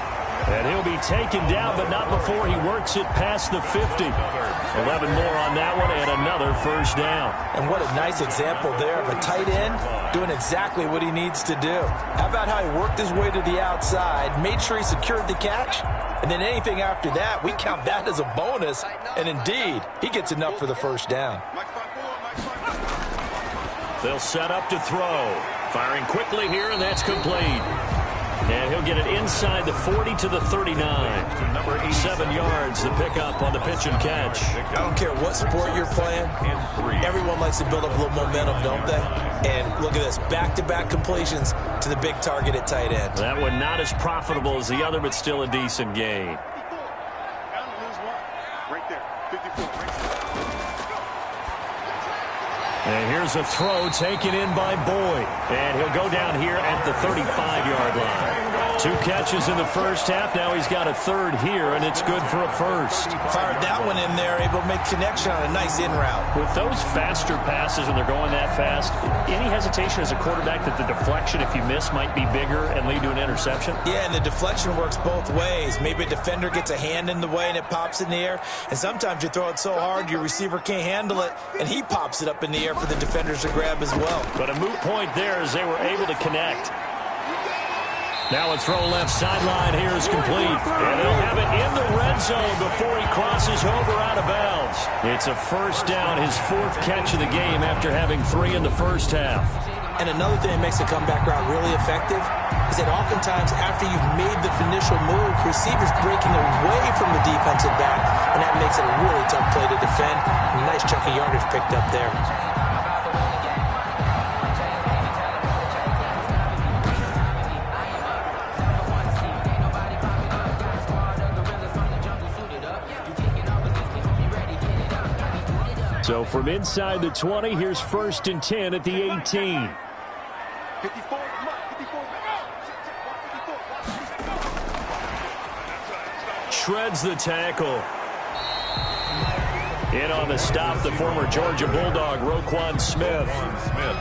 And he'll be taken down, but not before he works it past the 50. 11 more on that one, and another first down. And what a nice example there of a tight end doing exactly what he needs to do. How about how he worked his way to the outside, made sure he secured the catch, and then anything after that, we count that as a bonus. And indeed, he gets enough for the first down. They'll set up to throw. Firing quickly here, and that's complete. And he'll get it inside the 40 to the 39. 7 yards the pickup on the pitch and catch. I don't care what sport you're playing. Everyone likes to build up a little momentum, don't they? And look at this, back-to-back completions to the big target at tight end. That one not as profitable as the other, but still a decent gain. And here's a throw taken in by Boyd. And he'll go down here at the 35-yard line. 2 catches in the first half. Now he's got a third here, and it's good for a first. Fired that one in there, able to make connection on a nice in route. With those faster passes, and they're going that fast, any hesitation as a quarterback that the deflection, if you miss, might be bigger and lead to an interception? Yeah, and the deflection works both ways. Maybe a defender gets a hand in the way and it pops in the air. And sometimes you throw it so hard your receiver can't handle it, and he pops it up in the air for the defenders to grab as well. But a moot point there as they were able to connect. Now a throw left sideline here is complete. And they'll have it in the red zone before he crosses over out of bounds. It's a first down, his fourth catch of the game after having 3 in the first half. And another thing that makes the comeback route really effective is that oftentimes after you've made the initial move, receivers breaking away from the defensive back, and that makes it a really tough play to defend. A nice chunk of yardage picked up there. So from inside the 20, here's 1st and 10 at the 18. Shreds the tackle. In on the stop, the former Georgia Bulldog, Roquan Smith.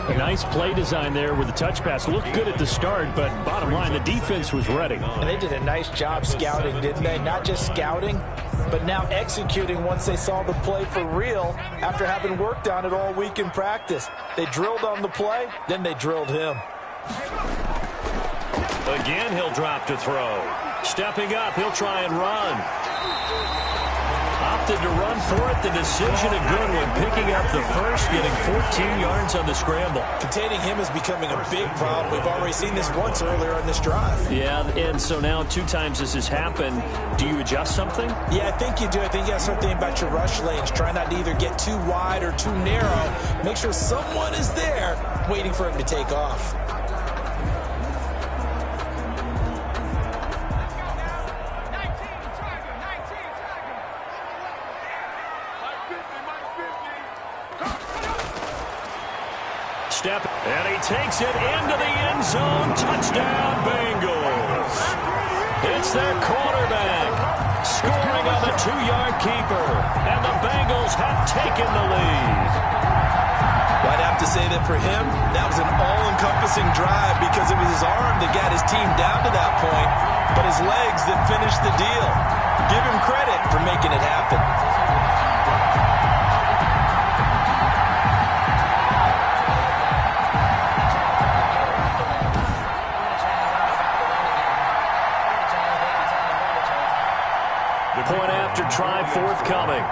A nice play design there with the touch pass. Looked good at the start, but bottom line, the defense was ready. And they did a nice job scouting, didn't they? Not just scouting, but now executing once they saw the play for real after having worked on it all week in practice. They drilled on the play, then they drilled him. Again, he'll drop to throw. Stepping up, he'll try and run. Opted to run for it. The decision a good one. Picking up the first, getting 14 yards on the scramble. Containing him is becoming a big problem. We've already seen this once earlier on this drive. Yeah, and so now 2 times this has happened. Do you adjust something? Yeah, I think you do. I think you got to start thinking about your rush lanes. Try not to either get too wide or too narrow. Make sure someone is there waiting for him to take off. And he takes it into the end zone. Touchdown, Bengals. It's their quarterback scoring on the 2-yard keeper. And the Bengals have taken the lead. Well, I'd have to say that for him, that was an all-encompassing drive because it was his arm that got his team down to that point, but his legs that finished the deal. Give him credit for making it happen. Point after try forthcoming.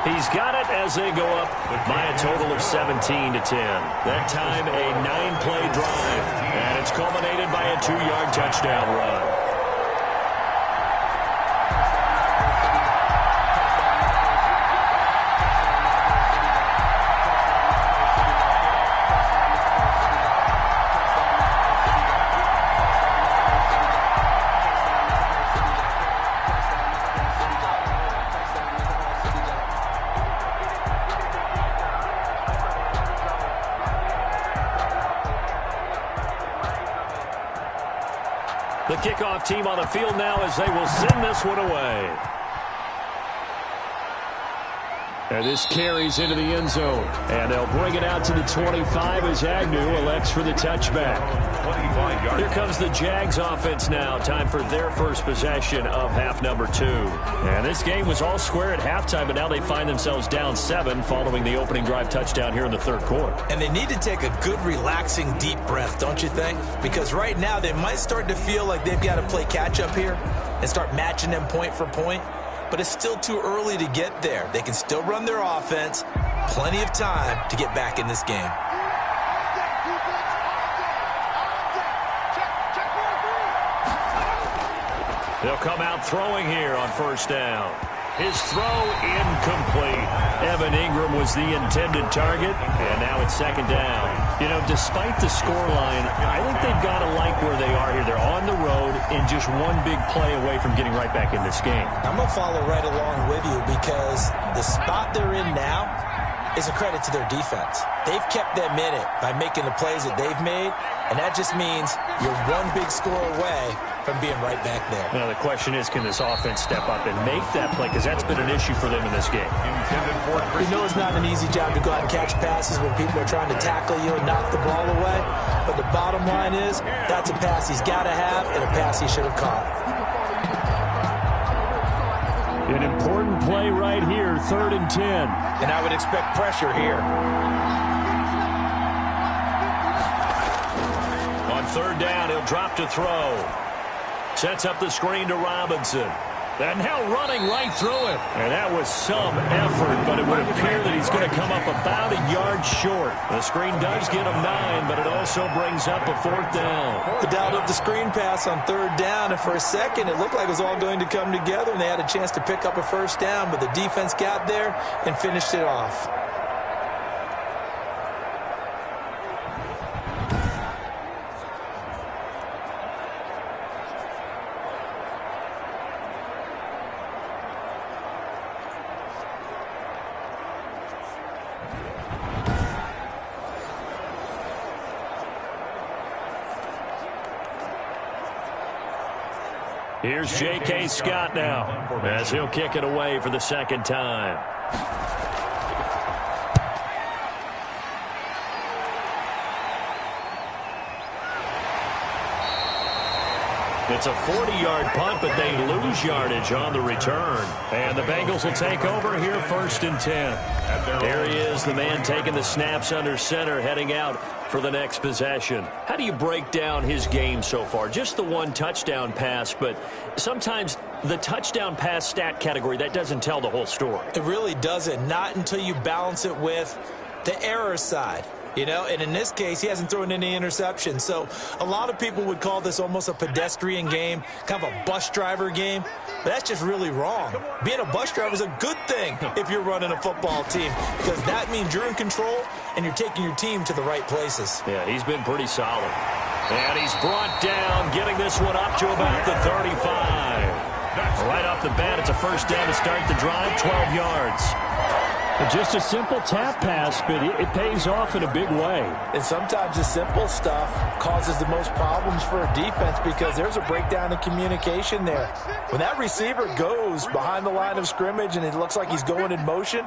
He's got it as they go up by a total of 17-10. That time a 9-play drive, and it's culminated by a 2-yard touchdown run. The kickoff team on the field now as they will send this one away. And this carries into the end zone. And they'll bring it out to the 25 as Agnew elects for the touchback. Here comes the Jags offense now. Time for their first possession of half number 2. And this game was all square at halftime, but now they find themselves down 7 following the opening drive touchdown here in the third quarter. And they need to take a good, relaxing, deep breath, don't you think? Because right now they might start to feel like they've got to play catch-up here and start matching them point for point. But it's still too early to get there. They can still run their offense. Plenty of time to get back in this game. They'll come out throwing here on first down. His throw incomplete. Evan Ingram was the intended target, and now it's second down. You know, despite the scoreline, I think they've got to like where they are here. They're on the road and just one big play away from getting right back in this game. I'm going to follow right along with you because the spot they're in now is a credit to their defense. They've kept them in it by making the plays that they've made, and that just means you're one big score away from being right back there. Now, the question is, can this offense step up and make that play? Because that's been an issue for them in this game. You know it's not an easy job to go out and catch passes when people are trying to tackle you and knock the ball away. But the bottom line is, that's a pass he's got to have and a pass he should have caught. An important play right here, 3rd and 10. And I would expect pressure here. third down. He'll drop to throw. Sets up the screen to Robinson. And now running right through it. And that was some effort, but it would appear that he's going to come up about a yard short. The screen does get him 9, but it also brings up a fourth down. They dialed up the screen pass on third down, and for a second it looked like it was all going to come together, and they had a chance to pick up a first down, but the defense got there and finished it off. Here's J.K. Scott now as he'll kick it away for the second time. It's a 40-yard punt, but they lose yardage on the return. And the Bengals will take over here, 1st and 10. There he is, the man taking the snaps under center, heading out for the next possession. How do you break down his game so far? Just the one touchdown pass, but sometimes the touchdown pass stat category, that doesn't tell the whole story. It really doesn't, not until you balance it with the error side. You know, and in this case, he hasn't thrown any interceptions. So a lot of people would call this almost a pedestrian game, kind of a bus driver game. But that's just really wrong. Being a bus driver is a good thing if you're running a football team, because that means you're in control and you're taking your team to the right places. Yeah, he's been pretty solid. And he's brought down, getting this one up to about the 35. Right off the bat, it's a first down to start the drive, 12 yards. Just a simple tap pass, but it pays off in a big way. And sometimes the simple stuff causes the most problems for a defense because there's a breakdown in communication there. When that receiver goes behind the line of scrimmage and it looks like he's going in motion,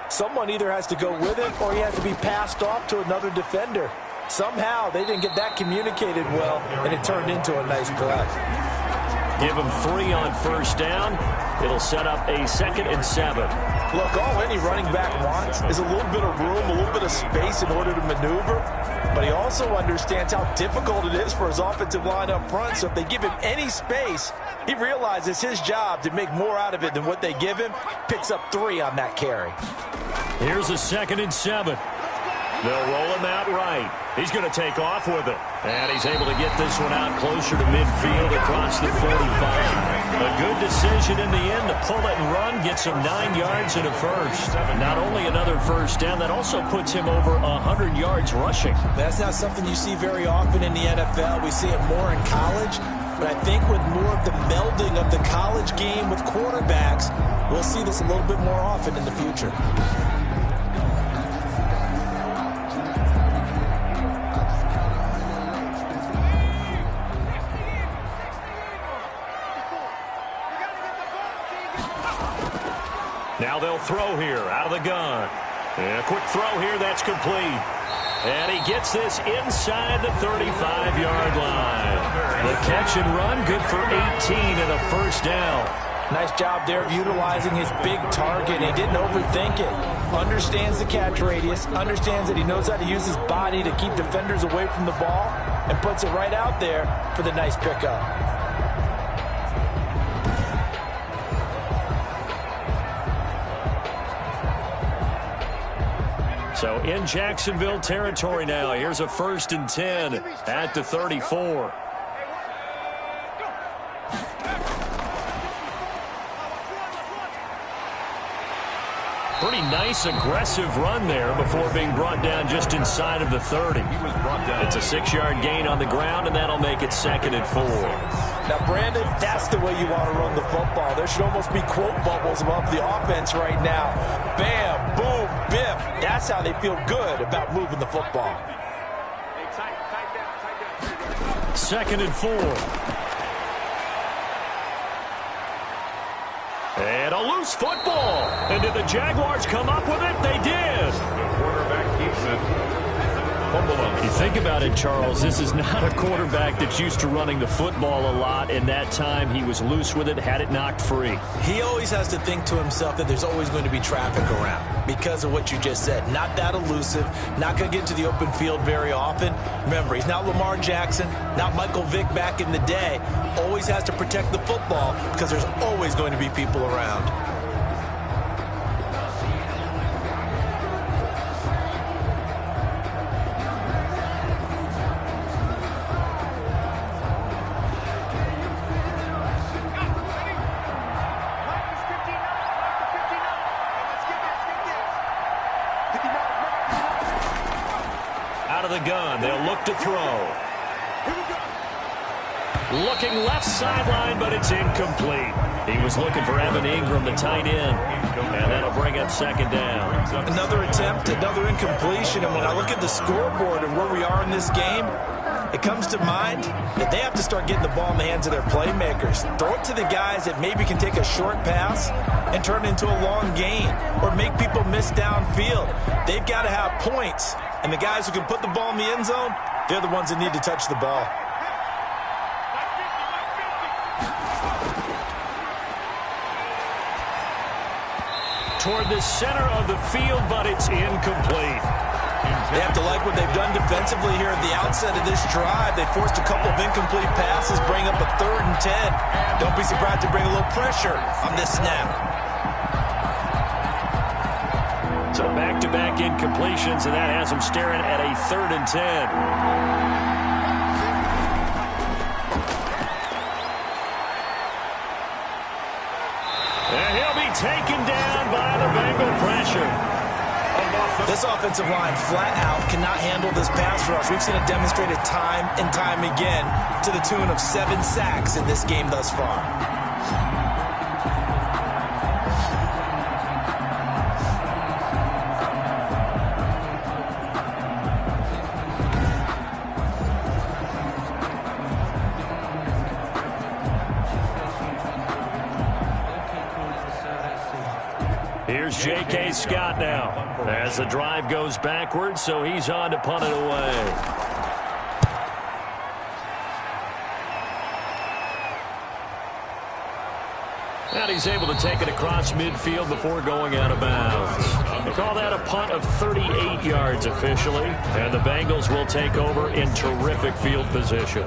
someone either has to go with it or he has to be passed off to another defender. Somehow they didn't get that communicated well, and it turned into a nice play. Give him 3 on first down. It'll set up a 2nd and 7. Look, all any running back wants is a little bit of room, a little bit of space in order to maneuver. But he also understands how difficult it is for his offensive line up front. So if they give him any space, he realizes his job to make more out of it than what they give him. Picks up 3 on that carry. Here's a 2nd and 7. They'll roll him out right. He's going to take off with it. And he's able to get this one out closer to midfield across the 45. A good decision in the end to pull it and run. Gets him 9 yards and a first. Not only another first down, that also puts him over 100 yards rushing. That's not something you see very often in the NFL. We see it more in college. But I think with more of the melding of the college game with quarterbacks, we'll see this a little bit more often in the future. Now they'll throw here out of the gun. And a quick throw here, that's complete. And he gets this inside the 35-yard line. The catch and run, good for 18 and a first down. Nice job there of utilizing his big target. He didn't overthink it. Understands the catch radius, understands that he knows how to use his body to keep defenders away from the ball, and puts it right out there for the nice pickup. So in Jacksonville territory now. Here's a 1st and 10 at the 34. Pretty nice, aggressive run there before being brought down just inside of the 30. It's a 6-yard gain on the ground, and that'll make it 2nd and 4. Now, Brandon, that's the way you want to run the football. There should almost be quote bubbles above the offense right now. Bam, boom, biff. That's how they feel good about moving the football. 2nd and 4. And a loose football. And did the Jaguars come up with it? They did. The quarterback keeps it. fumble on You think about it, Charles, this is not a quarterback that's used to running the football a lot, and that time he was loose with it, had it knocked free. He always has to think to himself that there's always going to be traffic around because of what you just said. Not that elusive, not going to get into the open field very often. Remember, he's not Lamar Jackson, not Michael Vick back in the day. Always has to protect the football because there's always going to be people around. Out of the gun, they'll look to throw. Looking left sideline, but it's incomplete. He was looking for Evan Ingram, the tight end, and that'll bring up second down. Another attempt, another incompletion, and when I look at the scoreboard and where we are in this game, it comes to mind that they have to start getting the ball in the hands of their playmakers. Throw it to the guys that maybe can take a short pass and turn it into a long gain or make people miss downfield. They've got to have points, and the guys who can put the ball in the end zone, they're the ones that need to touch the ball. Toward the center of the field, but it's incomplete. They have to like what they've done defensively here at the outset of this drive. They forced a couple of incomplete passes, bring up a 3rd and 10. Don't be surprised to bring a little pressure on this snap. So back-to-back incompletions, and that has them staring at a 3rd and 10. And he'll be taken down by the Bengal pressure. This offensive line flat out cannot handle this pass rush. We've seen it demonstrated time and time again to the tune of 7 sacks in this game thus far. Here's J.K. Scott now as the drive goes backwards, so he's on to punt it away. And he's able to take it across midfield before going out of bounds. They call that a punt of 38 yards officially, and the Bengals will take over in terrific field position.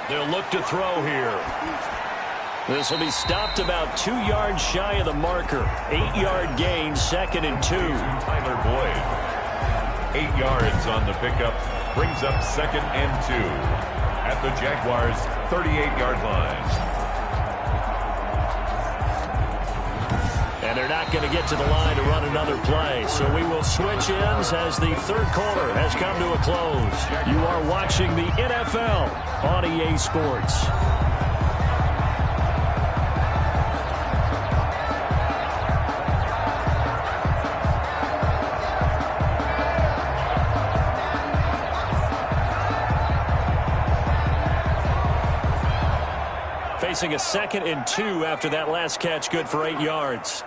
They'll look to throw here. This will be stopped about 2 yards shy of the marker. 8-yard gain, 2nd and 2. Tyler Boyd. 8 yards on the pickup. Brings up 2nd and 2 at the Jaguars' 38-yard line. And they're not going to get to the line to run another play. So we will switch ends as the 3rd quarter has come to a close. You are watching the NFL on EA Sports. Facing a 2nd and 2 after that last catch, good for 8 yards.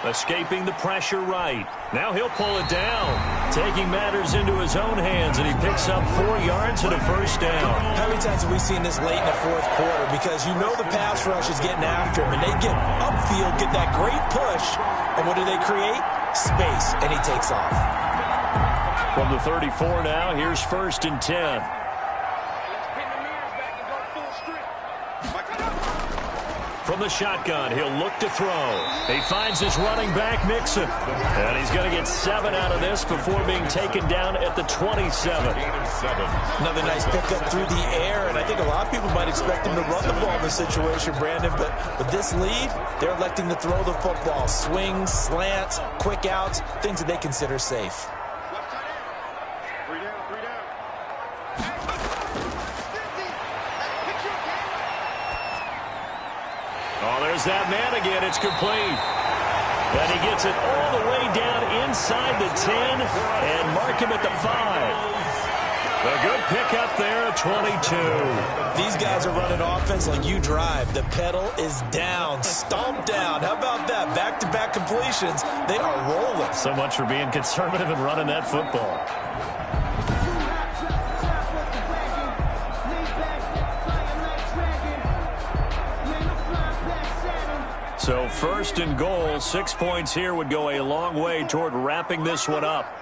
Escaping the pressure right. Now he'll pull it down. Taking matters into his own hands, and he picks up 4 yards and a 1st down. How many times have we seen this late in the 4th quarter? Because you know the pass rush is getting after him, and they get upfield, get that great push, and what do they create? Space, and he takes off. From the 34 now, here's 1st and 10. From the shotgun, he'll look to throw. He finds his running back, Mixon. And he's going to get 7 out of this before being taken down at the 27. Another nice pickup through the air, and I think a lot of people might expect him to run the ball in this situation, Brandon, but with this lead, they're electing to throw the football. Swings, slants, quick outs, things that they consider safe. Oh, there's that man again. It's complete. And he gets it all the way down inside the 10 and mark him at the 5. A good pickup there at 22. These guys are running offense like you drive. The pedal is down, stomped down. How about that? Back-to-back completions. They are rolling. So much for being conservative and running that football. So 1st and goal, 6 points here would go a long way toward wrapping this one up.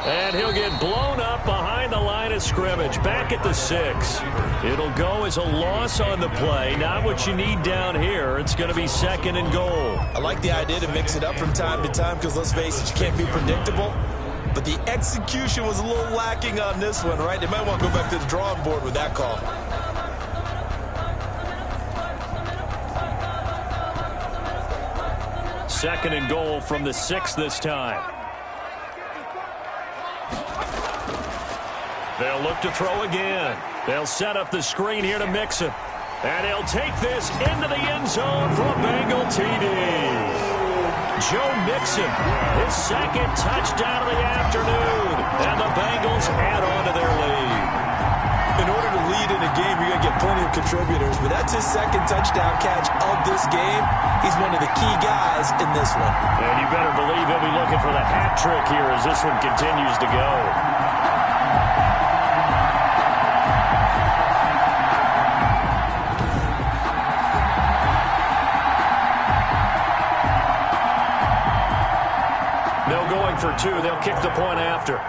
And he'll get blown up behind the line of scrimmage, back at the 6. It'll go as a loss on the play. Not what you need down here. It's going to be 2nd and goal. I like the idea to mix it up from time to time because, let's face it, you can't be predictable. But the execution was a little lacking on this one, right? They might want to go back to the drawing board with that call. Second and goal from the 6 this time. They'll look to throw again. They'll set up the screen here to Mixon. And he'll take this into the end zone for a Bengal TD. Joe Mixon, his 2nd touchdown of the afternoon. And the Bengals add on to their lead. In order to lead in a game, you're going to get plenty of contributors. But that's his 2nd touchdown catch of this game. He's one of the key guys in this one. And you better believe he'll be looking for the hat trick here as this one continues to go. No going for 2. They'll kick the point after.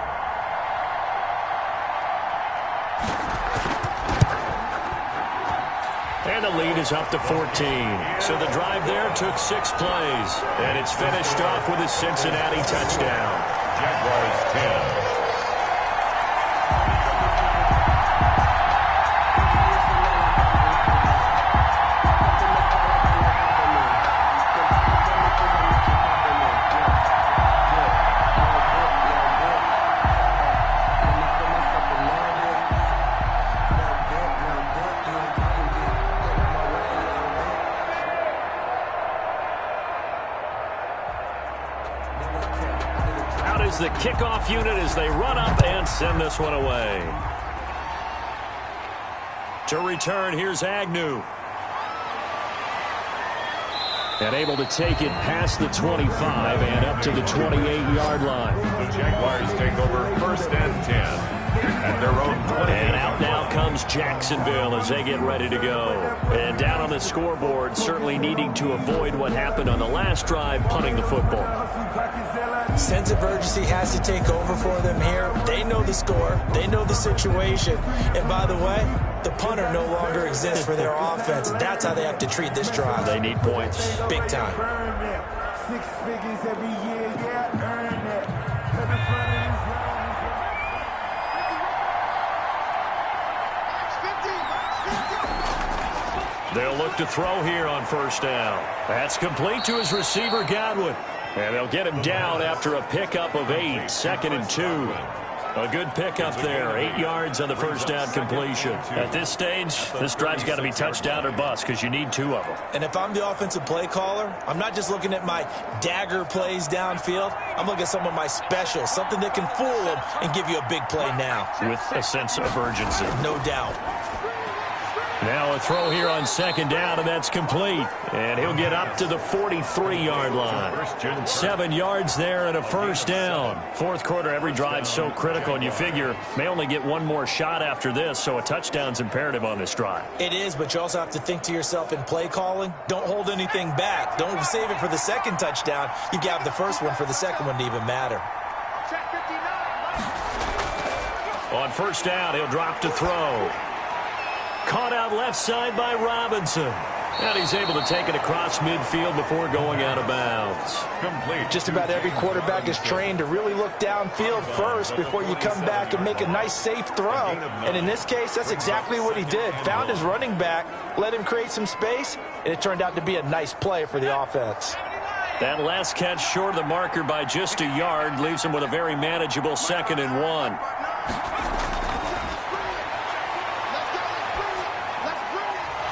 And the lead is up to 14. So the drive there took 6 plays. And it's finished off with a Cincinnati touchdown. Jaguars 10. The kickoff unit as they run up and send this one away. To return, here's Agnew. And able to take it past the 25 and up to the 28-yard line. The Jaguars take over 1st and 10 at their own 20. And out now comes Jacksonville as they get ready to go. And down on the scoreboard, certainly needing to avoid what happened on the last drive, punting the football. Sense of urgency has to take over for them here. They know the score. They know the situation. And by the way, the punter no longer exists for their offense. That's how they have to treat this drive. They need points. Big time. 6 figures every year, yeah, earn it. They'll look to throw here on 1st down. That's complete to his receiver, Godwin. And they'll get him down after a pickup of 8, 2nd and 2. A good pickup there, 8 yards on the 1st down completion. At this stage, this drive's got to be touchdown or bust because you need 2 of them. And if I'm the offensive play caller, I'm not just looking at my dagger plays downfield. I'm looking at some of my specials, something that can fool them and give you a big play now. With a sense of urgency. No doubt. Now a throw here on 2nd down, and that's complete. And he'll get up to the 43-yard line. 7 yards there and a 1st down. 4th quarter, every drive so critical, and you figure may only get 1 more shot after this, so a touchdown's imperative on this drive. It is, but you also have to think to yourself in play calling, don't hold anything back. Don't save it for the 2nd touchdown. You got the 1st one for the 2nd one to even matter. On 1st down, he'll drop to throw. Caught out left side by Robinson. And he's able to take it across midfield before going out of bounds. Complete. Just about every quarterback is trained to really look downfield first before you come back and make a nice, safe throw. And in this case, that's exactly what he did. Found his running back, let him create some space, and it turned out to be a nice play for the offense. That last catch short of the marker by just a yard leaves him with a very manageable 2nd and 1.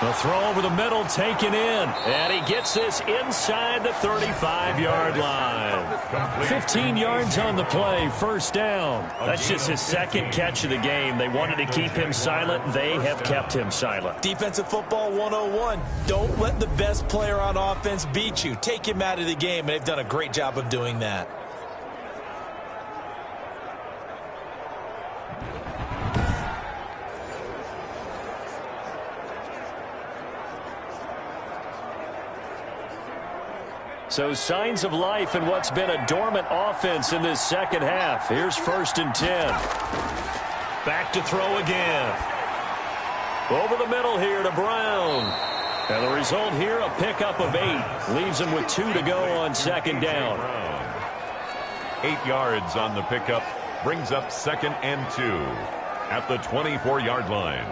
The throw over the middle taken in. And he gets this inside the 35-yard line. 15 yards on the play, first down. That's just his second catch of the game. They wanted to keep him silent. They have kept him silent. Defensive football 101. Don't let the best player on offense beat you. Take him out of the game, and they've done a great job of doing that. So signs of life in what's been a dormant offense in this second half. Here's 1st and 10. Back to throw again. Over the middle here to Brown. And the result here, a pickup of 8. Leaves him with 2 to go on 2nd down. 8 yards on the pickup. Brings up 2nd and 2 at the 24-yard line.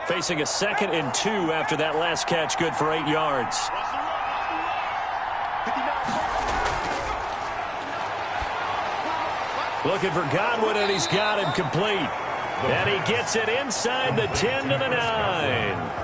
Facing a 2nd and 2 after that last catch, good for 8 yards. Looking for Godwin, and he's got him complete. And he gets it inside the 10 to the 9.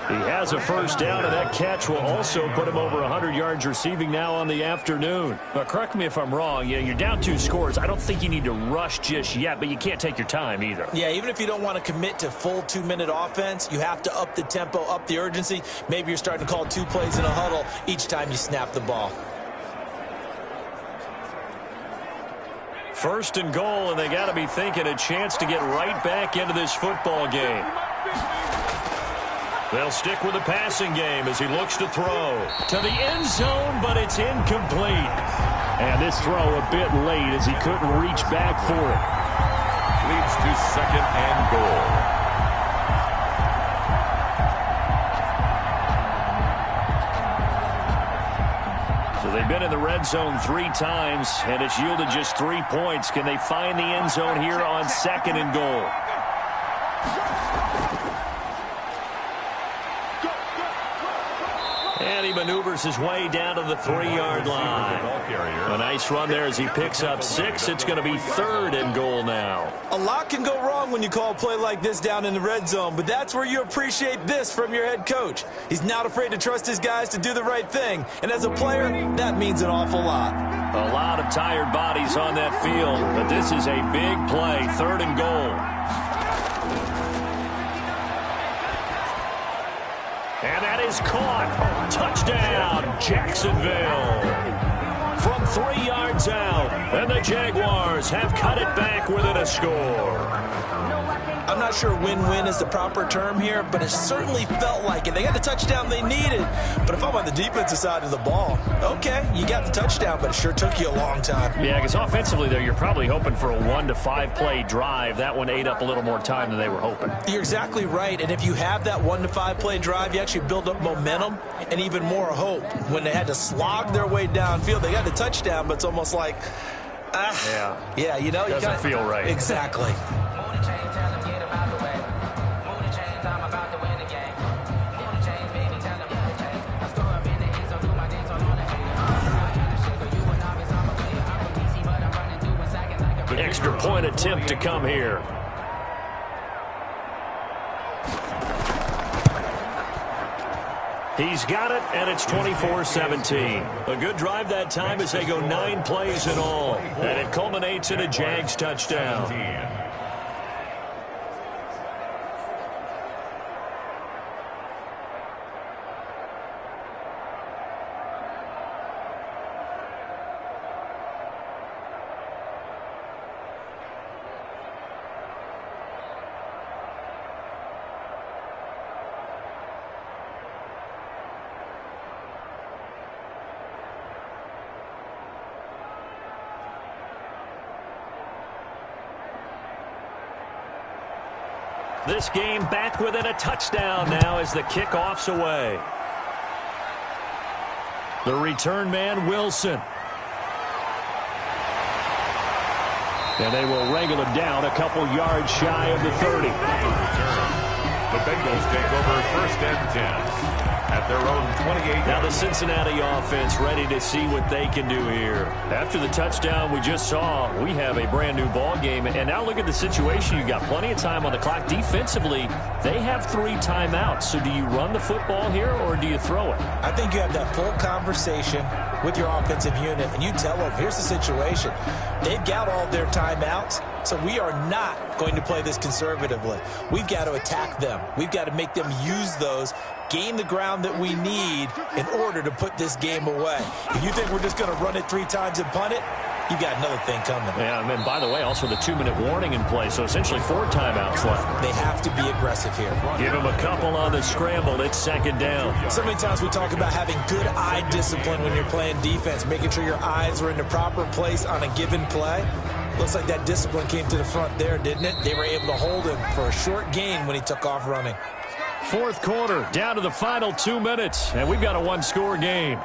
He has a first down, and that catch will also put him over 100 yards receiving now on the afternoon. But correct me if I'm wrong. You're down 2 scores. I don't think you need to rush just yet, but you can't take your time either. Yeah, even if you don't want to commit to full 2-minute offense, you have to up the tempo, up the urgency. Maybe you're starting to call 2 plays in a huddle each time you snap the ball. 1st and goal, and they got to be thinking a chance to get right back into this football game. They'll stick with the passing game as he looks to throw to the end zone, but it's incomplete. And this throw a bit late as he couldn't reach back for it. Leads to 2nd and goal. So they've been in the red zone 3 times, and it's yielded just 3 points. Can they find the end zone here on 2nd and goal? And he maneuvers his way down to the 3-yard line. A nice run there as he picks up 6. It's going to be 3rd and goal now. A lot can go wrong when you call a play like this down in the red zone, but that's where you appreciate this from your head coach. He's not afraid to trust his guys to do the right thing, and as a player, that means an awful lot. A lot of tired bodies on that field, but this is a big play, 3rd and goal. And that is caught. Touchdown, Jacksonville. From 3 yards out, and the Jaguars have cut it back within a score. I'm not sure win-win is the proper term here, but it certainly felt like it. They got the touchdown they needed, but if I'm on the defensive side of the ball, okay, you got the touchdown, but it sure took you a long time. Yeah, because offensively, though, you're probably hoping for a 1 to 5 play drive. That one ate up a little more time than they were hoping. You're exactly right, and if you have that 1 to 5 play drive, you actually build up momentum and even more hope. When they had to slog their way downfield, they got the touchdown, but it's almost like, yeah, you know, doesn't feel right. Exactly. Extra point attempt to come here. He's got it, and it's 24-17. A good drive that time as they go 9 plays in all. And it culminates in a Jags touchdown. This game back within a touchdown now as the kickoff's away. The return man, Wilson. And they will wrangle him down a couple yards shy of the 30. The Bengals take over 1st and 10. at their own 28. Now the Cincinnati offense ready to see what they can do here. After the touchdown we just saw, we have a brand new ball game. And now look at the situation. You've got plenty of time on the clock. Defensively, they have 3 timeouts. So do you run the football here or do you throw it? I think you have that full conversation with your offensive unit, and you tell them, here's the situation. They've got all their timeouts, so we are not going to play this conservatively. We've got to attack them. We've got to make them use those, gain the ground that we need in order to put this game away. If you think we're just going to run it 3 times and punt it, you got another thing coming. Yeah, and by the way, also the 2-minute warning in play, so essentially 4 timeouts left. They have to be aggressive here. Give them a couple on the scramble. It's 2nd down. So many times we talk about having good eye discipline when you're playing defense, making sure your eyes are in the proper place on a given play. Looks like that discipline came to the front there, didn't it? They were able to hold him for a short gain when he took off running. 4th quarter, down to the final 2 minutes, and we've got a 1-score game.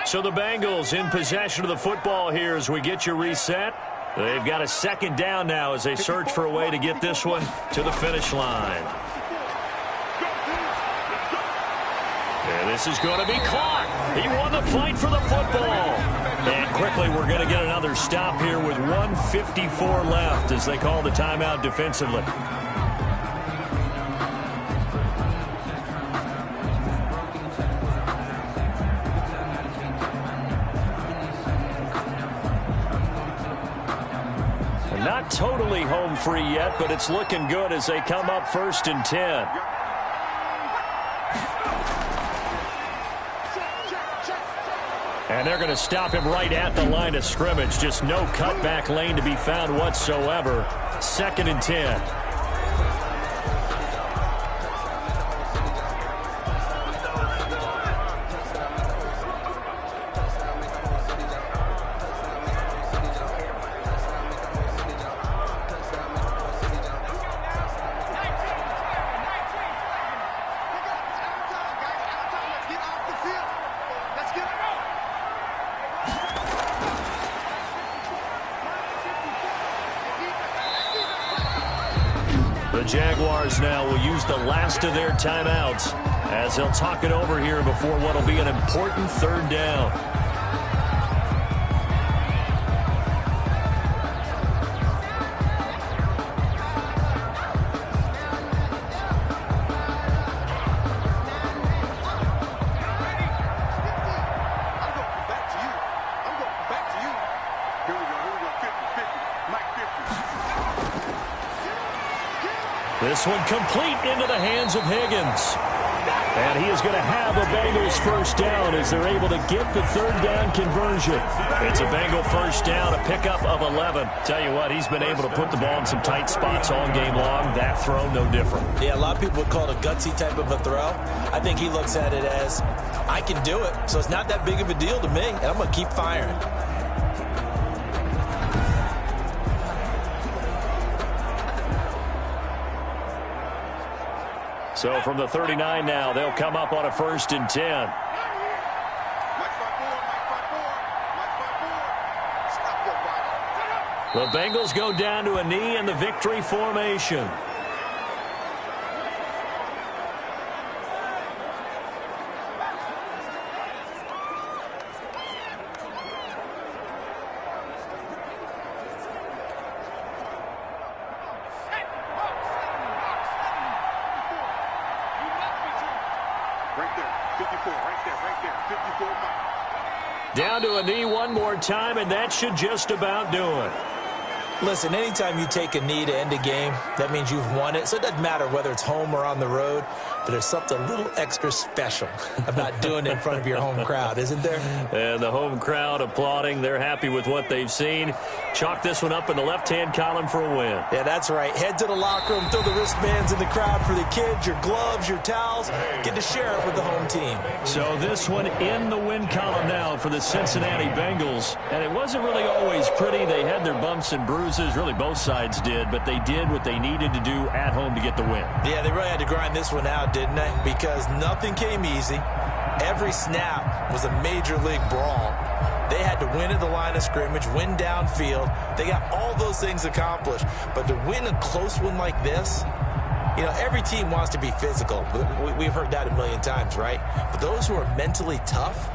So the Bengals in possession of the football here as we get you reset. They've got a 2nd down now as they search for a way to get this one to the finish line. And this is going to be caught. He won the fight for the football. And quickly we're going to get another stop here with 1:54 left as they call the timeout defensively. Not totally home free yet, but it's looking good as they come up 1st and 10. And they're going to stop him right at the line of scrimmage. Just no cutback lane to be found whatsoever. 2nd and 10. The Jaguars now will use the last of their timeouts as they'll talk it over here before what will be an important 3rd down. This one complete into the hands of Higgins. And he is going to have a Bengals 1st down as they're able to get the 3rd down conversion. It's a Bengal 1st down, a pickup of 11. Tell you what, he's been able to put the ball in some tight spots all game long. That throw, no different. Yeah, a lot of people would call it a gutsy type of a throw. I think he looks at it as, I can do it, so it's not that big of a deal to me, and I'm going to keep firing. So from the 39 now, they'll come up on a 1st and 10. The Bengals go down to a knee in the victory formation. Down to a knee one more time, and that should just about do it. Listen, anytime you take a knee to end a game, that means you've won it. So it doesn't matter whether it's home or on the road, but there's something a little extra special about doing it in front of your home crowd, isn't there? And the home crowd applauding. They're happy with what they've seen. Chalk this one up in the left-hand column for a win. Yeah, that's right. Head to the locker room, throw the wristbands in the crowd for the kids, your gloves, your towels. Get to share it with the home team. So this one in the win column now for the Cincinnati Bengals. And it wasn't really always pretty. They had their bumps and bruises. Really, both sides did. But they did what they needed to do at home to get the win. Yeah, they really had to grind this one out, didn't they? Because nothing came easy. Every snap was a major league brawl. They had to win at the line of scrimmage, win downfield. They got all those things accomplished. But to win a close one like this, you know, every team wants to be physical. We've heard that a million times, right? But those who are mentally tough,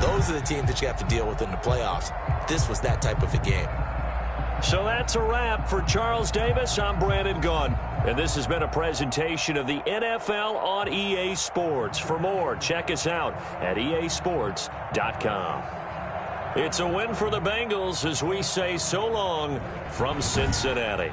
those are the teams that you have to deal with in the playoffs. This was that type of a game. So that's a wrap for Charles Davis. I'm Brandon Gunn. And this has been a presentation of the NFL on EA Sports. For more, check us out at easports.com. It's a win for the Bengals as we say so long from Cincinnati.